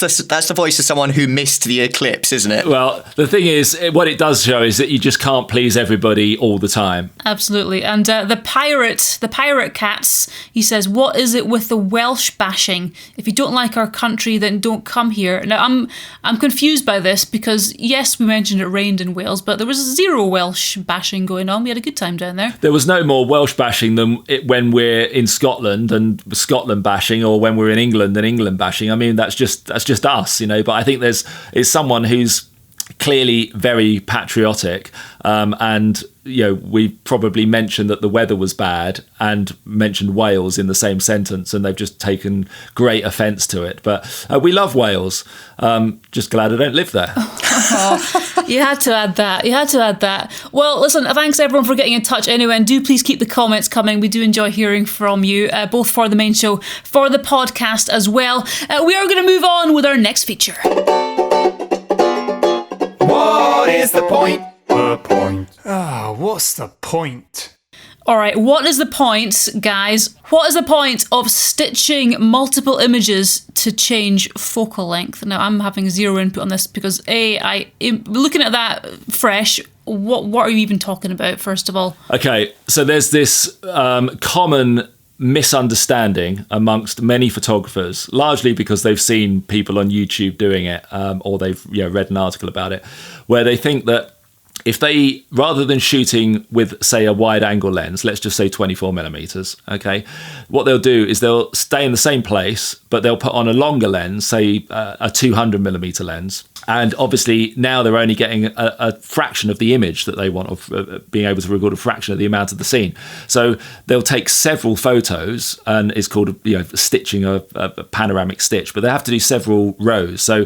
the voice of someone who missed the Eclipse, isn't it? Well, the thing is, what it does show is that you just can't please everybody all the time. Absolutely. And the pirate cats, he says, what is it with the Welsh bashing? If you don't like our country, then don't come here. Now, I'm confused by this because, yes, we mentioned it rained in Wales, but there was zero Welsh bashing going on. We had a good time down there. There was no more Welsh bashing than when we're in Scotland and Scotland bashing, or when we're in England and England bashing. I mean, that's just us, you know. But I think it's someone who's clearly very patriotic, and you know, we probably mentioned that the weather was bad and mentioned Wales in the same sentence, and they've just taken great offence to it. But we love Wales. Just glad I don't live there. Oh, you had to add that. Well, listen, thanks everyone for getting in touch anyway, and do please keep the comments coming. We do enjoy hearing from you, both for the main show, for the podcast as well. We are going to move on with our next feature. What is the point? The point. What's the point? All right, what is the point, guys? What is the point of stitching multiple images to change focal length? Now, I'm having zero input on this because looking at that fresh, What are you even talking about, first of all? Okay, so there's this common misunderstanding amongst many photographers, largely because they've seen people on YouTube doing it, or they've read an article about it, where they think that if they, rather than shooting with, say, a wide angle lens, let's just say 24 millimeters, okay, what they'll do is they'll stay in the same place, but they'll put on a longer lens, say a 200 millimeter lens. And obviously now they're only getting a fraction of the image that they want, of being able to record a fraction of the amount of the scene. So they'll take several photos, and it's called stitching a panoramic stitch, but they have to do several rows. So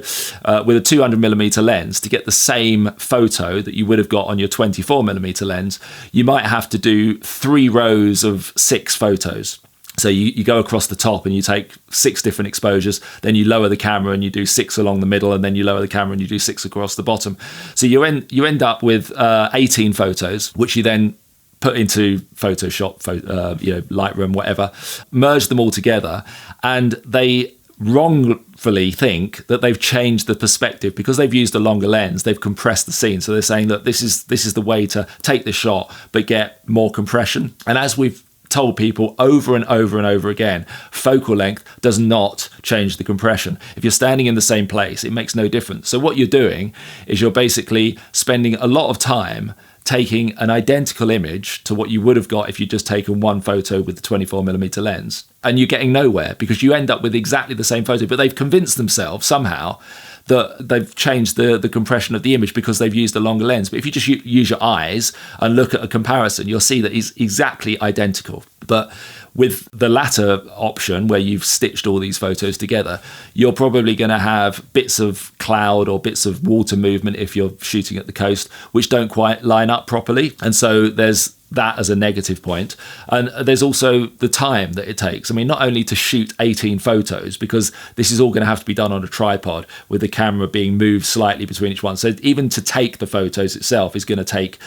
with a 200 millimeter lens, to get the same photo that you would have got on your 24 millimeter lens, you might have to do 3 rows of 6 photos. So you go across the top and you take 6 different exposures, then you lower the camera and you do 6 along the middle, and then you lower the camera and you do 6 across the bottom. So you end up with 18 photos, which you then put into Photoshop, Lightroom, whatever, merge them all together, and they wrongfully think that they've changed the perspective because they've used a longer lens. They've compressed the scene, so they're saying that this is the way to take the shot but get more compression. And as we've told people over and over and over again, focal length does not change the compression. If you're standing in the same place, it makes no difference. So what you're doing is you're basically spending a lot of time taking an identical image to what you would have got if you'd just taken one photo with the 24 millimeter lens, and you're getting nowhere because you end up with exactly the same photo, but they've convinced themselves somehow that they've changed the compression of the image because they've used a longer lens. But if you just use your eyes and look at a comparison, you'll see that it's exactly identical. But with the latter option, where you've stitched all these photos together, you're probably going to have bits of cloud or bits of water movement if you're shooting at the coast, which don't quite line up properly. And so there's that as a negative point. And there's also the time that it takes. I mean, not only to shoot 18 photos, because this is all going to have to be done on a tripod with the camera being moved slightly between each one. So even to take the photos itself is going to take,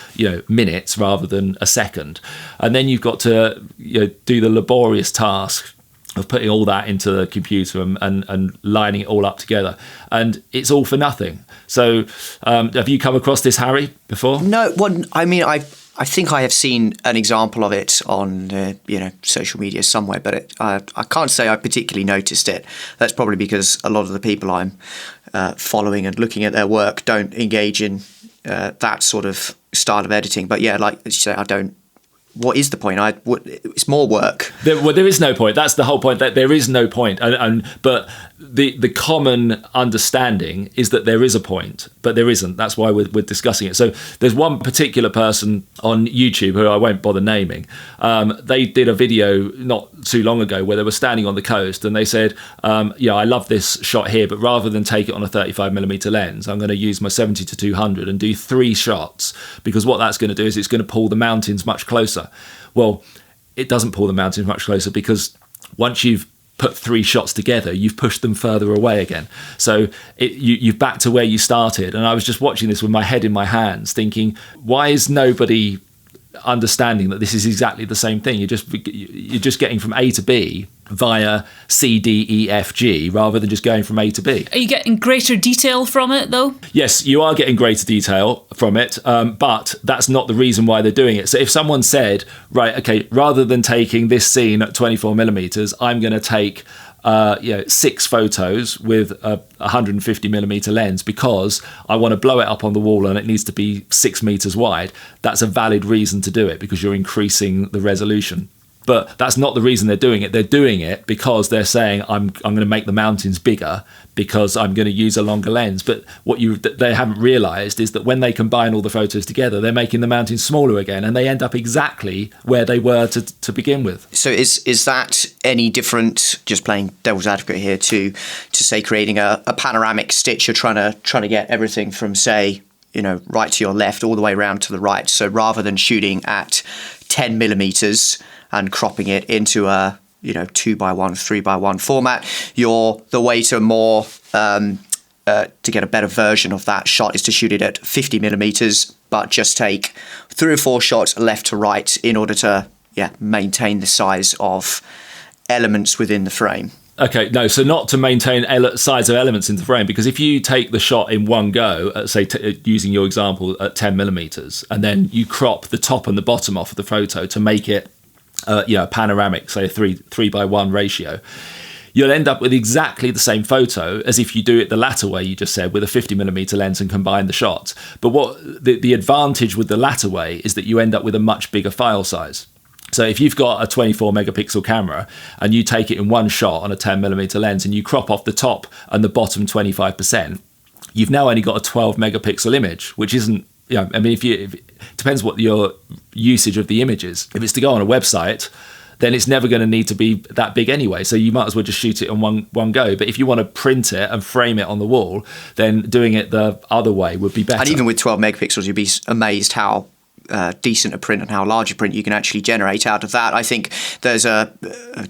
minutes rather than a second. And then you've got to, do the laborious task of putting all that into the computer and lining it all up together. And it's all for nothing. So have you come across this, Harry, before? No, I think I have seen an example of it on social media somewhere, but I can't say I particularly noticed it. That's probably because a lot of the people I'm following and looking at their work don't engage in that sort of style of editing. But yeah, like you say, I don't. What is the point? It's more work. There is no point. That's the whole point. That there is no point. But the common understanding is that there is a point, but there isn't. That's why we're discussing it. So there's one particular person on YouTube who I won't bother naming. They did a video not too long ago where they were standing on the coast and they said, I love this shot here, but rather than take it on a 35mm lens, I'm going to use my 70-200 and do 3 shots, because what that's going to do is it's going to pull the mountains much closer. Well, it doesn't pull the mountains much closer, because once you've put 3 shots together, you've pushed them further away again. So you're back to where you started. And I was just watching this with my head in my hands thinking, why is nobody understanding that this is exactly the same thing? You're just getting from A to B via C, D, E, F, G, rather than just going from A to B. Are you getting greater detail from it, though? Yes, you are getting greater detail from it, but that's not the reason why they're doing it. So if someone said, right, okay, rather than taking this scene at 24mm, I'm going to take 6 photos with a 150mm lens because I want to blow it up on the wall and it needs to be 6 meters wide, that's a valid reason to do it, because you're increasing the resolution. But that's not the reason they're doing it. They're doing it because they're saying, I'm going to make the mountains bigger because I'm going to use a longer lens. But what they haven't realised is that when they combine all the photos together, they're making the mountains smaller again, and they end up exactly where they were to begin with. So is that any different, just playing devil's advocate here, to say creating a panoramic stitch? You're trying to get everything from, say, right to your left all the way around to the right. So rather than shooting at 10mm and cropping it into a 2x1, 3x1 format, the way to more to get a better version of that shot is to shoot it at 50mm, but just take 3 or 4 shots left to right in order to maintain the size of elements within the frame. Okay, no, so not to maintain size of elements in the frame, because if you take the shot in one go, say using your example at 10 millimeters, and then you crop the top and the bottom off of the photo to make it panoramic, say a 3:1 ratio, you'll end up with exactly the same photo as if you do it the latter way you just said, with a 50 millimeter lens and combine the shots. But what the advantage with the latter way is that you end up with a much bigger file size. So if you've got a 24 megapixel camera and you take it in one shot on a 10 millimeter lens and you crop off the top and the bottom 25%, you've now only got a 12 megapixel image, which isn't, it depends what your usage of the image is. If it's to go on a website, then it's never going to need to be that big anyway. So you might as well just shoot it in one go. But if you want to print it and frame it on the wall, then doing it the other way would be better. And even with 12 megapixels, you'd be amazed how decent a print and how large a print you can actually generate out of that. I think there's a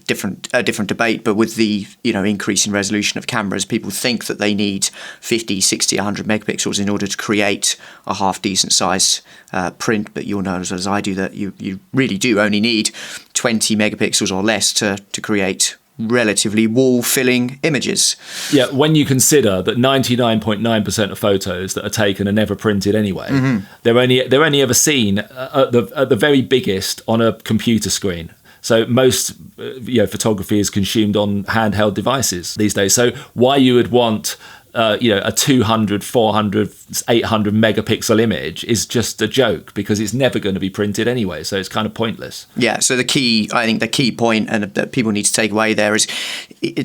different debate, but with the increase in resolution of cameras, people think that they need 50, 60, 100 megapixels in order to create a half decent size print. But you'll know as well as I do that you really do only need 20 megapixels or less to create relatively wall-filling images. Yeah, when you consider that 99.9% of photos that are taken are never printed anyway, they're only ever seen at the very biggest on a computer screen. So most photography is consumed on handheld devices these days. So why you would want a 200, 400, 800 megapixel image is just a joke, because it's never going to be printed anyway. So it's kind of pointless. Yeah. So the key point and that people need to take away there is,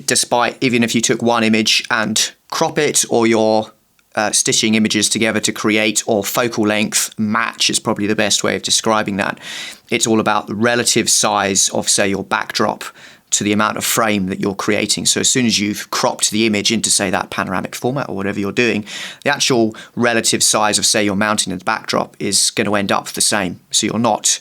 despite, even if you took one image and crop it, or you're stitching images together to create, or focal length match is probably the best way of describing that. It's all about the relative size of, say, your backdrop to the amount of frame that you're creating. So as soon as you've cropped the image into, say, that panoramic format or whatever you're doing, the actual relative size of, say, your mountain and backdrop is going to end up the same. So you're not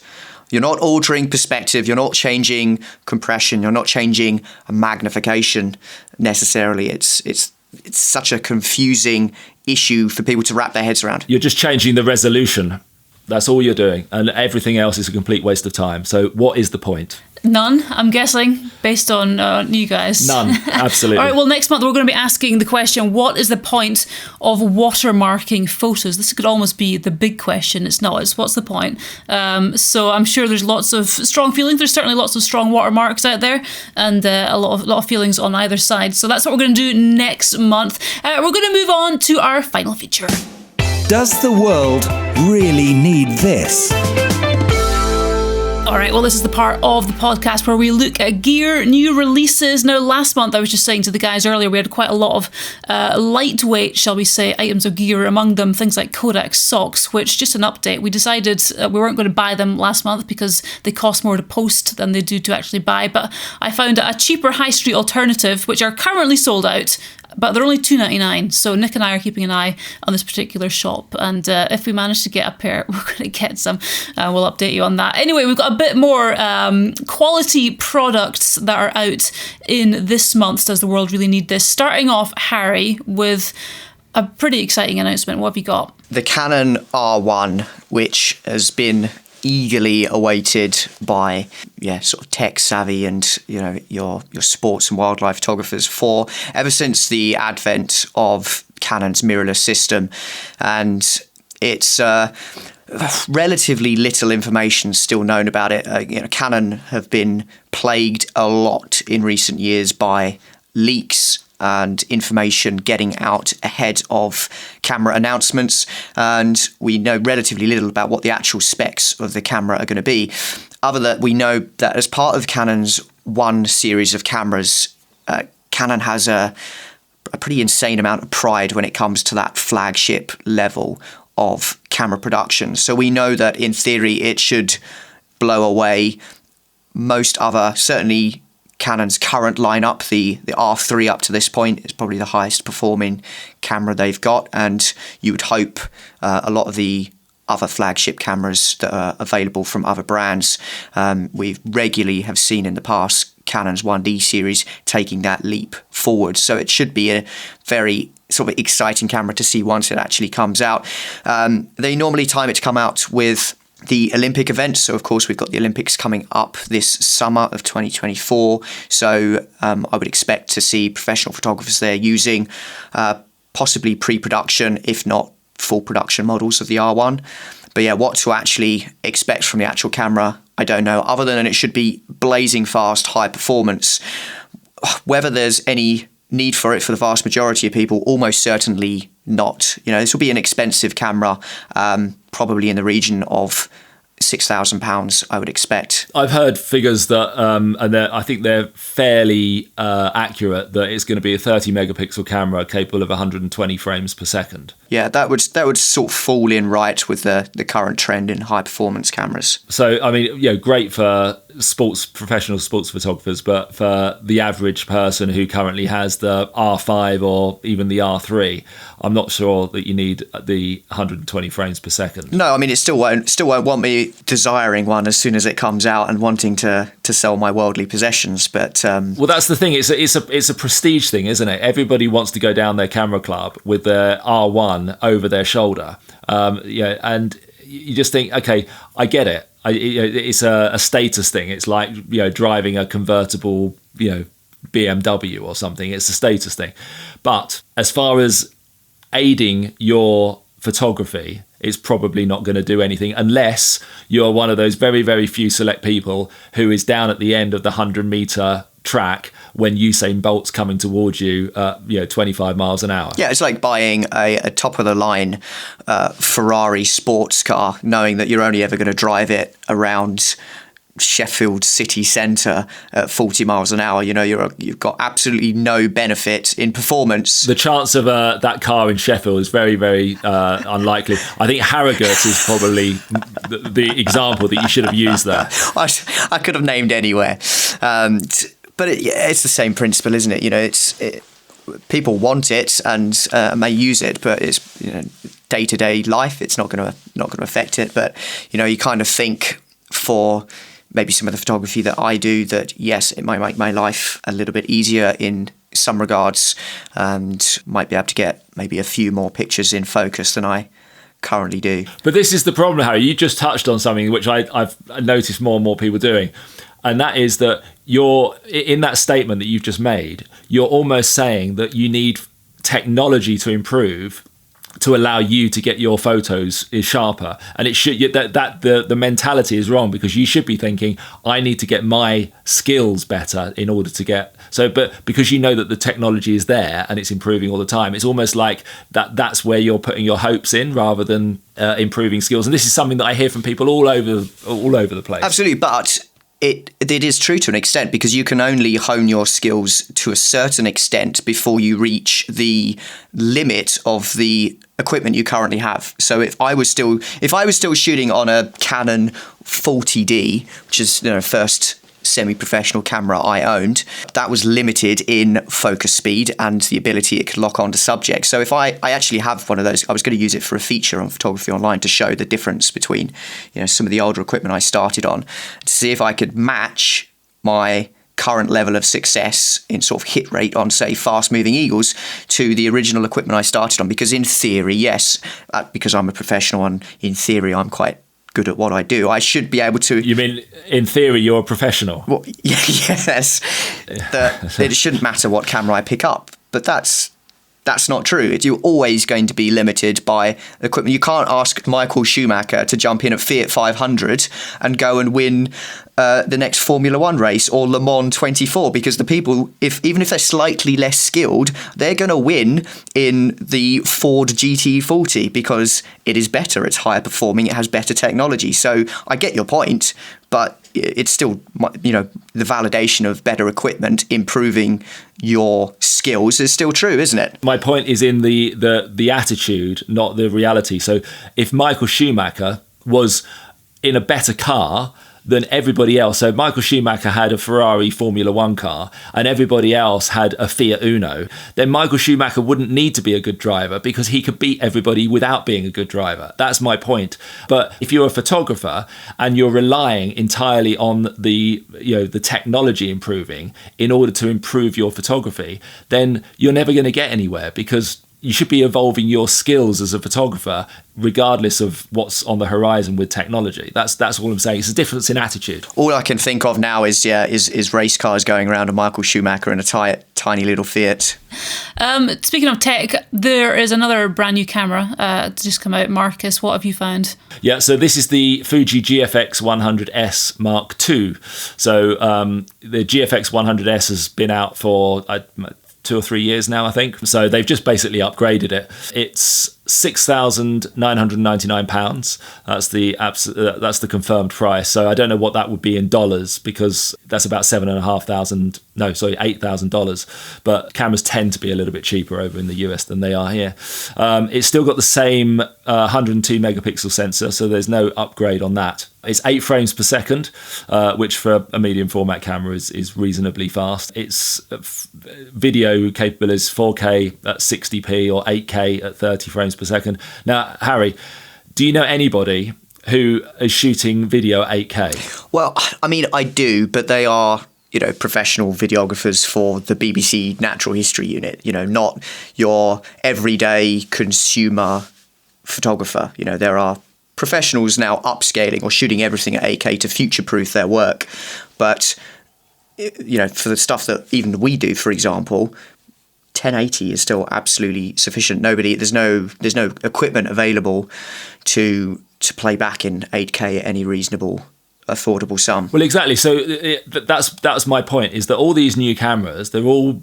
altering perspective, you're not changing compression, you're not changing a magnification necessarily. It's such a confusing issue for people to wrap their heads around. You're just changing the resolution. That's all you're doing, and everything else is a complete waste of time. So what is the point? None, I'm guessing, based on you guys. None, absolutely. All right, well, next month we're going to be asking the question, what is the point of watermarking photos? This could almost be the big question. It's not. It's what's the point? So I'm sure there's lots of strong feelings. There's certainly lots of strong watermarks out there, and a lot of feelings on either side. So that's what we're going to do next month. We're going to move on to our final feature. Does the world really need this? All right, well, this is the part of the podcast where we look at gear, new releases. Now, last month, I was just saying to the guys earlier, we had quite a lot of lightweight, shall we say, items of gear, among them things like Kodak socks, which, just an update, we decided we weren't going to buy them last month because they cost more to post than they do to actually buy. But I found a cheaper high street alternative, which are currently sold out, but they're only $2.99. So Nick and I are keeping an eye on this particular shop, and if we manage to get a pair, we're going to get some. We'll update you on that. Anyway, we've got a bit more quality products that are out in this month's Does the World Really Need This? Starting off, Harry, with a pretty exciting announcement. What have you got? The Canon R1, which has been eagerly awaited by sort of tech savvy and your sports and wildlife photographers for ever since the advent of Canon's mirrorless system. And it's relatively little information still known about it. Canon have been plagued a lot in recent years by leaks and information getting out ahead of camera announcements, and we know relatively little about what the actual specs of the camera are going to be, other than we know that as part of Canon's one series of cameras, Canon has a pretty insane amount of pride when it comes to that flagship level of camera production. So we know that in theory it should blow away most other, certainly Canon's current lineup. The R3 up to this point is probably the highest performing camera they've got, and you would hope a lot of the other flagship cameras that are available from other brands, we regularly have seen in the past Canon's 1D series taking that leap forward. So it should be a very sort of exciting camera to see once it actually comes out. They normally time it to come out with the Olympic events. So, of course, we've got the Olympics coming up this summer of 2024. So I would expect to see professional photographers there using possibly pre-production, if not full production models of the R1. But yeah, what to actually expect from the actual camera, I don't know, other than it should be blazing fast, high performance. Whether there's any need for it for the vast majority of people, almost certainly not. This will be an expensive camera, probably in the region of £6,000, I would expect. I've heard figures that, and I think they're fairly accurate, that it's going to be a 30 megapixel camera capable of 120 frames per second. Yeah, that would sort of fall in right with the current trend in high performance cameras. So, I mean, great for professional sports photographers, but for the average person who currently has the R5 or even the R3, I'm not sure that you need the 120 frames per second. No, I mean, it still won't want me desiring one as soon as it comes out and wanting to sell my worldly possessions. But well, that's the thing. It's a prestige thing, isn't it? Everybody wants to go down their camera club with their R1 over their shoulder. And you just think, okay, I get it. It's a status thing. It's like driving a convertible BMW or something. It's a status thing. But as far as aiding your photography, it's probably not going to do anything unless you're one of those very, very few select people who is down at the end of the 100-meter track when Usain Bolt's coming towards you 25 miles an hour. Yeah, it's like buying a top-of-the-line Ferrari sports car, knowing that you're only ever going to drive it around Sheffield city centre at 40 miles an hour. You've got absolutely no benefit in performance. The chance of that car in Sheffield is very, very unlikely. I think Harrogate is probably the example that you should have used there. I could have named anywhere. But it's the same principle, isn't it? People want it and may use it, but it's day-to-day life. It's not going to affect it. But you kind of think for maybe some of the photography that I do that yes, it might make my life a little bit easier in some regards, and might be able to get maybe a few more pictures in focus than I currently do. But this is the problem, Harry. You just touched on something which I've noticed more and more people doing. And that is that you're, in that statement that you've just made, you're almost saying that you need technology to improve to allow you to get your photos is sharper. And it should the mentality is wrong, because you should be thinking, I need to get my skills better in order to get but because you know that the technology is there and it's improving all the time, it's almost like that's where you're putting your hopes in rather than improving skills. And this is something that I hear from people all over the place. Absolutely, but it is true to an extent, because you can only hone your skills to a certain extent before you reach the limit of the equipment you currently have. So if I was still shooting on a Canon 40D, which is first semi-professional camera I owned, that was limited in focus speed and the ability it could lock onto subjects. So if I actually have one of those, I was going to use it for a feature on Photography Online to show the difference between some of the older equipment I started on, to see if I could match my current level of success in sort of hit rate on, say, fast-moving eagles to the original equipment I started on. Because in theory, yes, because I'm a professional and in theory I'm quite good at what I do, I should be able to... You mean, in theory, you're a professional? Well, yes. It shouldn't matter what camera I pick up, but that's not true. You're always going to be limited by equipment. You can't ask Michael Schumacher to jump in at Fiat 500 and go and win the next Formula One race or Le Mans 24, because the people, even if they're slightly less skilled, they're going to win in the Ford GT40 because it is better, it's higher performing, it has better technology. So I get your point, but it's still, the validation of better equipment improving your skills is still true, isn't it? My point is in the attitude, not the reality. So if Michael Schumacher was in a better car than everybody else, so Michael Schumacher had a Ferrari Formula One car and everybody else had a Fiat Uno, then Michael Schumacher wouldn't need to be a good driver because he could beat everybody without being a good driver. That's my point. But if you're a photographer and you're relying entirely on the technology improving in order to improve your photography, then you're never going to get anywhere, because you should be evolving your skills as a photographer regardless of what's on the horizon with technology. That's all I'm saying. It's a difference in attitude. All I can think of now is race cars going around a Michael Schumacher in a tiny little Fiat. Speaking of tech, there is another brand new camera just come out. Marcus, what have you found? Yeah, so this is the Fuji GFX 100S Mark II. So the GFX 100S has been out for 2 or 3 years now, I think. So they've just basically upgraded it. It's £6,999. That's the confirmed price. So I don't know what that would be in dollars, because that's about $8,000. But cameras tend to be a little bit cheaper over in the US than they are here. It's still got the same 102 megapixel sensor, so there's no upgrade on that. It's 8 frames per second, which for a medium format camera is reasonably fast. Its video capable is 4K at 60p or 8K at 30 frames per second. Now, Harry, do you know anybody who is shooting video 8K? Well, I mean, I do, but they are, professional videographers for the BBC Natural History Unit, not your everyday consumer photographer. There are professionals now upscaling or shooting everything at 8K to future-proof their work. But, for the stuff that even we do, for example, 1080 is still absolutely sufficient. There's no equipment available to play back in 8K at any reasonable, affordable sum. Well, exactly. So that's my point, is that all these new cameras, they're all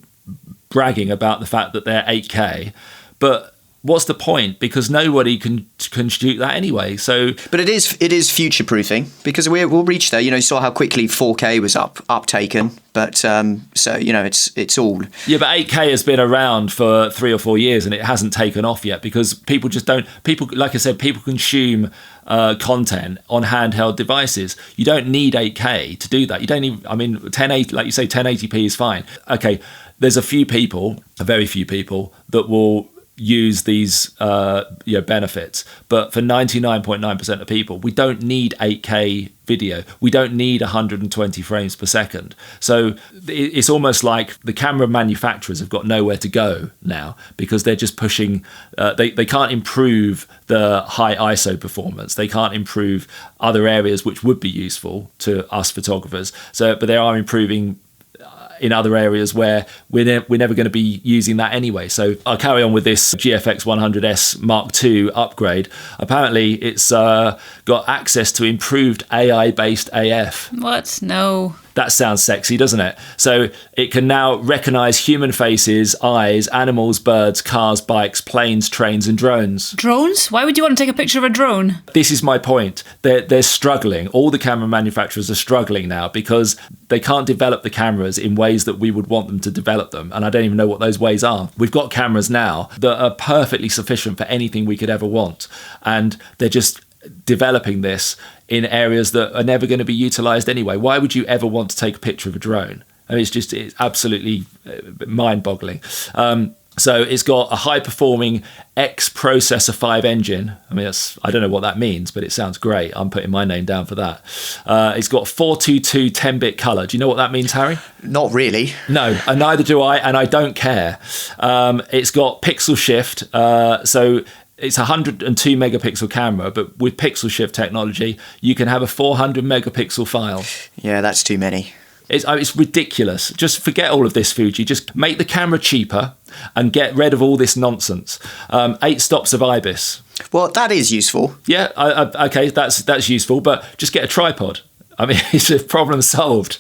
bragging about the fact that they're 8K, but what's the point? Because nobody can shoot that anyway. So, but it is future proofing, because we'll reach there. You saw how quickly 4K was uptaken. But it's all. Yeah, but 8K has been around for 3 or 4 years and it hasn't taken off yet, because people just don't. People, like I said, people consume content on handheld devices. You don't need 8K to do that. You don't even. I mean, 1080, like you say, 1080p is fine. Okay, there's a very few people that will use these benefits, but for 99.9% of people, we don't need 8K video. We don't need 120 frames per second. So it's almost like the camera manufacturers have got nowhere to go now, because they're just pushing. They can't improve the high ISO performance. They can't improve other areas which would be useful to us photographers. But they are improving in other areas where we're never going to be using that anyway. So I'll carry on with this GFX 100S Mark II upgrade. Apparently it's got access to improved AI-based AF. What? No. That sounds sexy, doesn't it? So it can now recognize human faces, eyes, animals, birds, cars, bikes, planes, trains, and drones. Drones? Why would you want to take a picture of a drone? This is my point. They're struggling. All the camera manufacturers are struggling now because they can't develop the cameras in ways that we would want them to develop them. And I don't even know what those ways are. We've got cameras now that are perfectly sufficient for anything we could ever want. And they're just developing this in areas that are never going to be utilized anyway. Why would you ever want to take a picture of a drone? I mean, it's absolutely mind-boggling. So it's got a high-performing X Processor 5 engine. I mean, I don't know what that means, but it sounds great. I'm putting my name down for that. It's got 422 10-bit color. Do you know what that means, Harry? Not really. No, and neither do I, and I don't care. It's got pixel shift, so it's a 102 megapixel camera, but with pixel shift technology, you can have a 400 megapixel file. Yeah, that's too many. It's ridiculous. Just forget all of this, Fuji. Just make the camera cheaper and get rid of all this nonsense. 8 stops of IBIS. Well, that is useful. Yeah, okay, that's useful, but just get a tripod. I mean, it's a problem solved.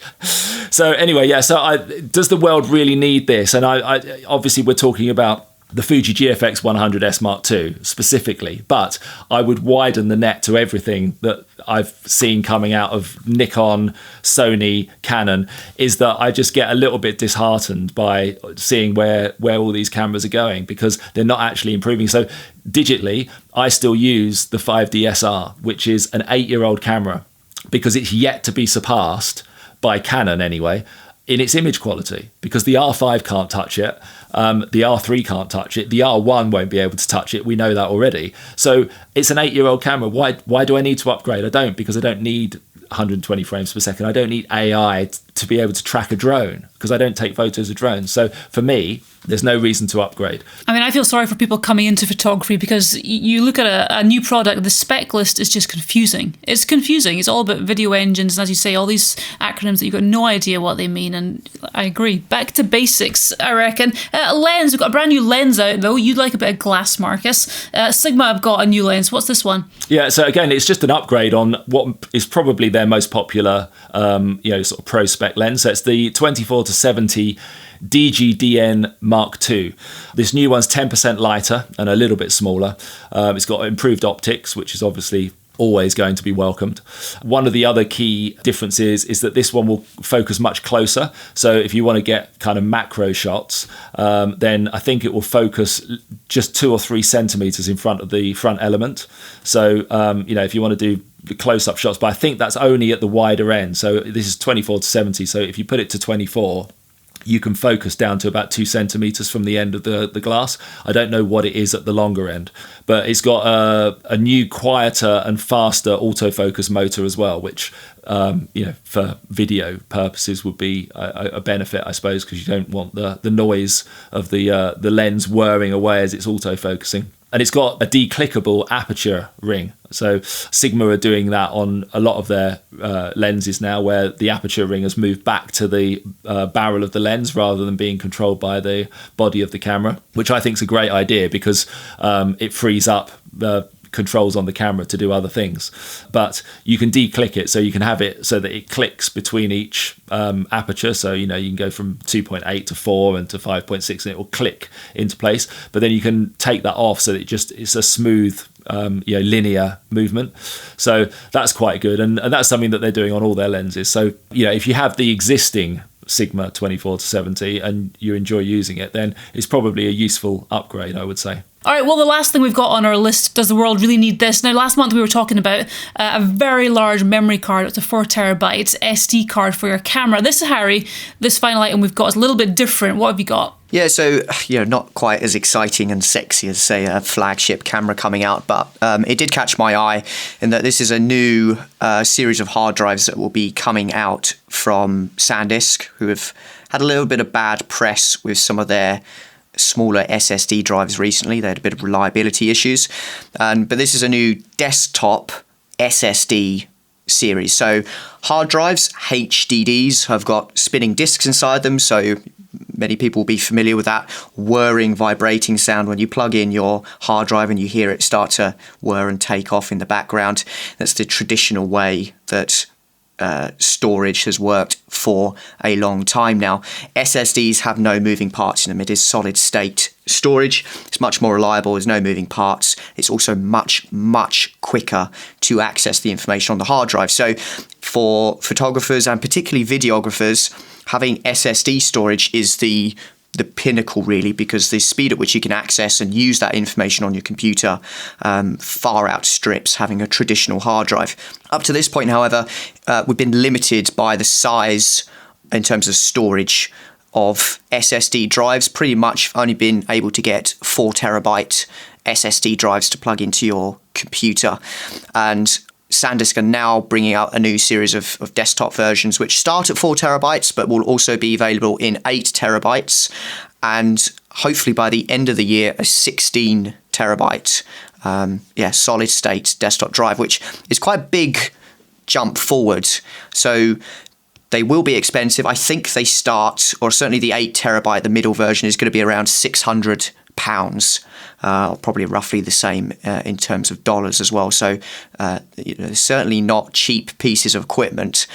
So anyway, yeah. So does the world really need this? And I obviously we're talking about the Fuji GFX 100S Mark II specifically, but I would widen the net to everything that I've seen coming out of Nikon, Sony, Canon, is that I just get a little bit disheartened by seeing where all these cameras are going, because they're not actually improving. So digitally, I still use the 5DSR, which is an 8-year-old camera, because it's yet to be surpassed by Canon anyway, in its image quality, because the R5 can't touch it, the R3 can't touch it, the R1 won't be able to touch it. We know that already. So it's an 8-year-old camera. Why do I need to upgrade? I don't, because I don't need 120 frames per second. I don't need AI to be able to track a drone. because I don't take photos of drones. So for me, there's no reason to upgrade. I mean, I feel sorry for people coming into photography because you look at a new product, the spec list is just confusing. It's confusing. It's all about video engines, and as you say, all these acronyms that you've got no idea what they mean, and I agree. Back to basics, I reckon. Lens, we've got a brand new lens out, though. You'd like a bit of glass, Marcus. Sigma have got a new lens. What's this one? Yeah, so again, it's just an upgrade on what is probably their most popular, sort of pro spec lens. So it's the 24-70 DGDN Mark II. This new one's 10% lighter and a little bit smaller. It's got improved optics, which is obviously always going to be welcomed. One of the other key differences is that this one will focus much closer. So if you want to get kind of macro shots, then I think it will focus just 2 or 3 centimeters in front of the front element. So, if you want to do the close-up shots, but I think that's only at the wider end. So this is 24-70. So if you put it to 24, you can focus down to about 2 centimeters from the end of the glass. I don't know what it is at the longer end, but it's got a new, quieter and faster autofocus motor as well, which, for video purposes would be a benefit, I suppose, because you don't want the noise of the lens whirring away as it's autofocusing. And it's got a declickable aperture ring. So Sigma are doing that on a lot of their lenses now, where the aperture ring has moved back to the barrel of the lens rather than being controlled by the body of the camera, which I think is a great idea because it frees up the controls on the camera to do other things. But you can declick it, so you can have it so that it clicks between each aperture. So you can go from 2.8 to 4 and to 5.6, and it will click into place. But then you can take that off so that it's a smooth linear movement. So that's quite good, and that's something that they're doing on all their lenses. So if you have the existing Sigma 24-70 and you enjoy using it, then it's probably a useful upgrade, I would say. All right, well, the last thing we've got on our list, does the world really need this? Now, last month we were talking about a very large memory card. It's a 4 terabyte SD card for your camera. This, Harry, this final item we've got is a little bit different. What have you got? Yeah, so, not quite as exciting and sexy as, say, a flagship camera coming out, but it did catch my eye in that this is a new series of hard drives that will be coming out from Sandisk, who have had a little bit of bad press with some of their smaller SSD drives recently. They had a bit of reliability issues. But this is a new desktop SSD series. So hard drives, HDDs, have got spinning disks inside them, so many people will be familiar with that whirring, vibrating sound when you plug in your hard drive and you hear it start to whir and take off in the background. That's the traditional way that storage has worked for a long time now. SSDs have no moving parts in them. It is solid state storage. It's much more reliable. There's no moving parts. It's also much, much quicker to access the information on the hard drive. So for photographers and particularly videographers, having SSD storage is the pinnacle, really, because the speed at which you can access and use that information on your computer far outstrips having a traditional hard drive. Up to this point, however, we've been limited by the size in terms of storage of SSD drives. Pretty much only been able to get 4 terabyte SSD drives to plug into your computer. And Sandisk are now bringing out a new series of desktop versions which start at 4 terabytes but will also be available in 8 terabytes, and hopefully by the end of the year a 16 terabyte solid state desktop drive, which is quite a big jump forward. So they will be expensive. I think they start, or certainly the 8 terabyte, the middle version, is going to be around £600. Probably roughly the same in terms of dollars as well. So certainly not cheap pieces of equipment,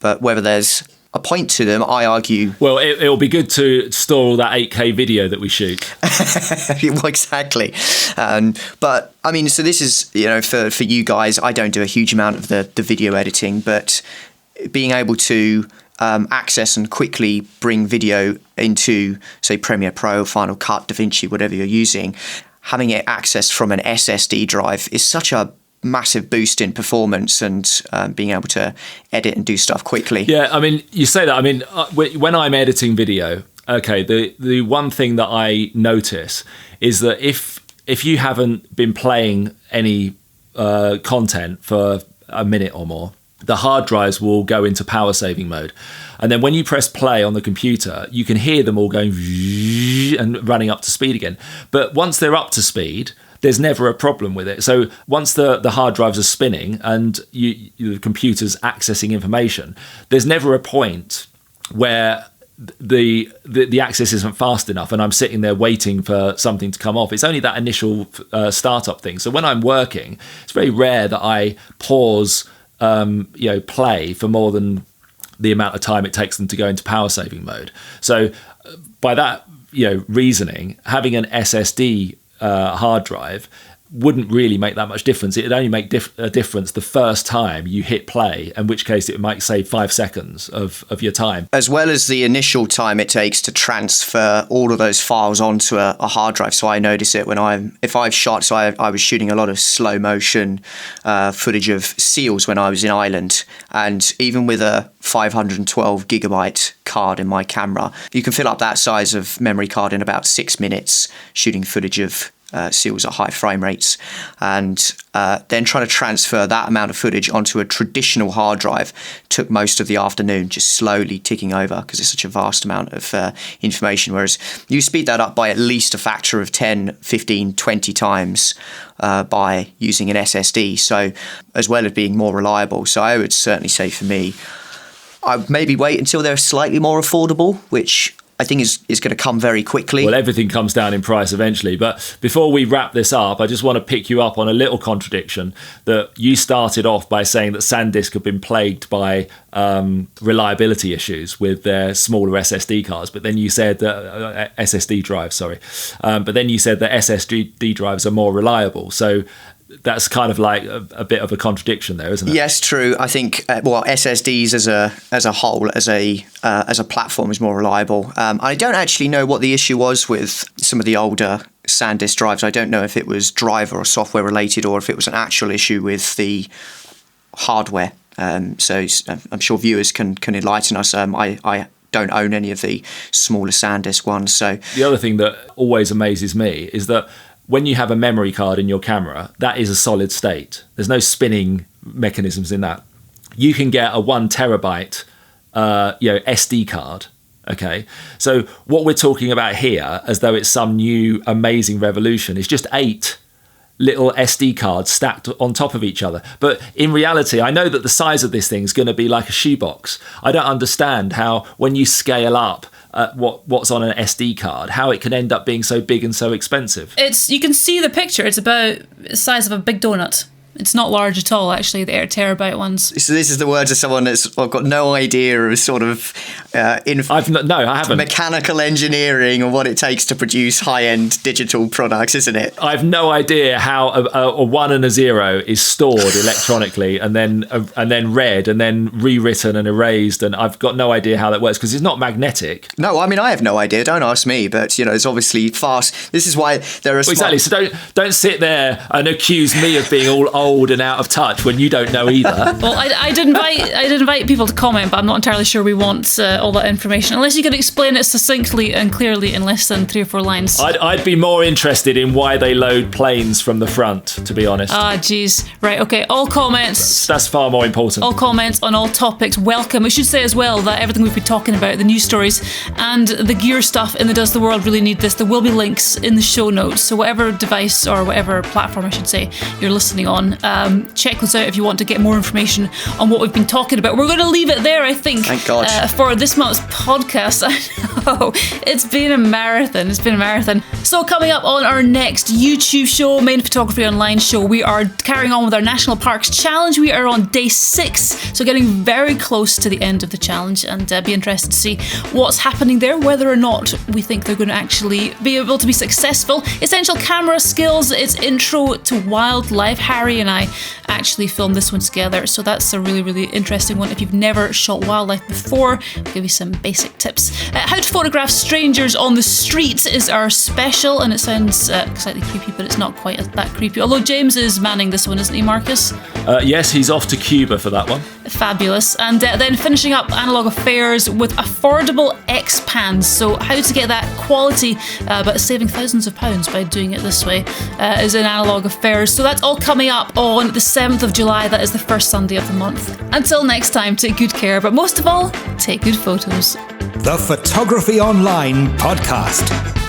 but whether there's a point to them, I argue. Well, it'll be good to store all that 8K video that we shoot. Well, exactly. But I mean, so this is, for you guys, I don't do a huge amount of the video editing, but being able to access and quickly bring video into, say, Premiere Pro, Final Cut, DaVinci, whatever you're using, having it accessed from an SSD drive is such a massive boost in performance and being able to edit and do stuff quickly. Yeah, I mean, you say that. I mean, when I'm editing video, okay, the one thing that I notice is that if you haven't been playing any content for a minute or more, the hard drives will go into power saving mode. And then when you press play on the computer, you can hear them all going and running up to speed again. But once they're up to speed, there's never a problem with it. So once the hard drives are spinning and the computer's accessing information, there's never a point where the access isn't fast enough and I'm sitting there waiting for something to come off. It's only that initial startup thing. So when I'm working, it's very rare that I pause play for more than the amount of time it takes them to go into power saving mode. So by that reasoning, having an SSD hard drive wouldn't really make that much difference. It'd only make a difference the first time you hit play, in which case it might save 5 seconds of your time. As well as the initial time it takes to transfer all of those files onto a hard drive. So I notice it when I was shooting a lot of slow motion footage of seals when I was in Ireland. And even with a 512 gigabyte card in my camera, you can fill up that size of memory card in about 6 minutes shooting footage of seals at high frame rates, and then trying to transfer that amount of footage onto a traditional hard drive took most of the afternoon, just slowly ticking over because it's such a vast amount of information, whereas you speed that up by at least a factor of 10, 15, 20 times by using an SSD, so as well as being more reliable. So I would certainly say for me, I'd maybe wait until they're slightly more affordable, which I think is going to come very quickly. Well, everything comes down in price eventually. But before we wrap this up, I just want to pick you up on a little contradiction that you started off by saying that Sandisk have been plagued by reliability issues with their smaller SSD cards. But then you said that SSD drives, but then you said that SSD drives are more reliable. So that's kind of like a bit of a contradiction there, isn't it? Yes, true. I think SSDs as a whole, as a platform, is more reliable. I don't actually know what the issue was with some of the older Sandisk drives. I don't know if it was driver or software related, or if it was an actual issue with the hardware. So I'm sure viewers can enlighten us. I don't own any of the smaller Sandisk ones. So the other thing that always amazes me is that when you have a memory card in your camera, that is a solid state. There's no spinning mechanisms in that. You can get a 1 terabyte SD card. Okay, so what we're talking about here, as though it's some new amazing revolution, is just 8 little SD cards stacked on top of each other. But in reality, I know that the size of this thing is going to be like a shoebox. I don't understand how, when you scale up what's on an SD card, how it can end up being so big and so expensive. You can see the picture. It's about the size of a big donut. It's not large at all, actually, the 8 terabyte ones. So this is the words of someone that's got no idea of sort of I haven't. Mechanical engineering or what it takes to produce high-end digital products, isn't it? I've no idea how a 1 and a 0 is stored electronically and then read and then rewritten and erased, and I've got no idea how that works because it's not magnetic. No, I mean, I have no idea. Don't ask me, but it's obviously fast. This is why there are exactly. So don't sit there and accuse me of being all old and out of touch when you don't know either. Well, I'd invite people to comment, but I'm not entirely sure we want all that information, unless you can explain it succinctly and clearly in less than 3 or 4 lines. I'd be more interested in why they load planes from the front, to be honest. Geez. Right, okay, all comments. That's far more important. All comments on all topics, welcome. We should say as well that everything we've been talking about, the news stories and the gear stuff in the Does the World Really Need This, there will be links in the show notes. So whatever device or whatever platform, I should say, you're listening on, check those out if you want to get more information on what we've been talking about. We're going to leave it there, I think. Thank God. For this month's podcast. I know, it's been a marathon. So coming up on our next YouTube show, Main Photography Online show, we are carrying on with our National Parks Challenge. We are on day 6, so getting very close to the end of the challenge, and be interested to see what's happening there, whether or not we think they're going to actually be able to be successful. Essential camera skills, it's intro to wildlife. Harry and I actually filmed this one together, so that's a really, really interesting one. If you've never shot wildlife before, I'll give you some basic tips. How to photograph strangers on the street is our special, and it sounds slightly creepy, but it's not quite that creepy. Although James is manning this one, isn't he, Marcus? Yes, he's off to Cuba for that one. Fabulous. And then finishing up Analog Affairs with affordable X-Pans. So how to get that quality, but saving thousands of pounds by doing it this way, is in Analog Affairs. So that's all coming up up on the 7th of July. That is the first Sunday of the month. Until next time, take good care, but most of all, take good photos. The Photography Online Podcast.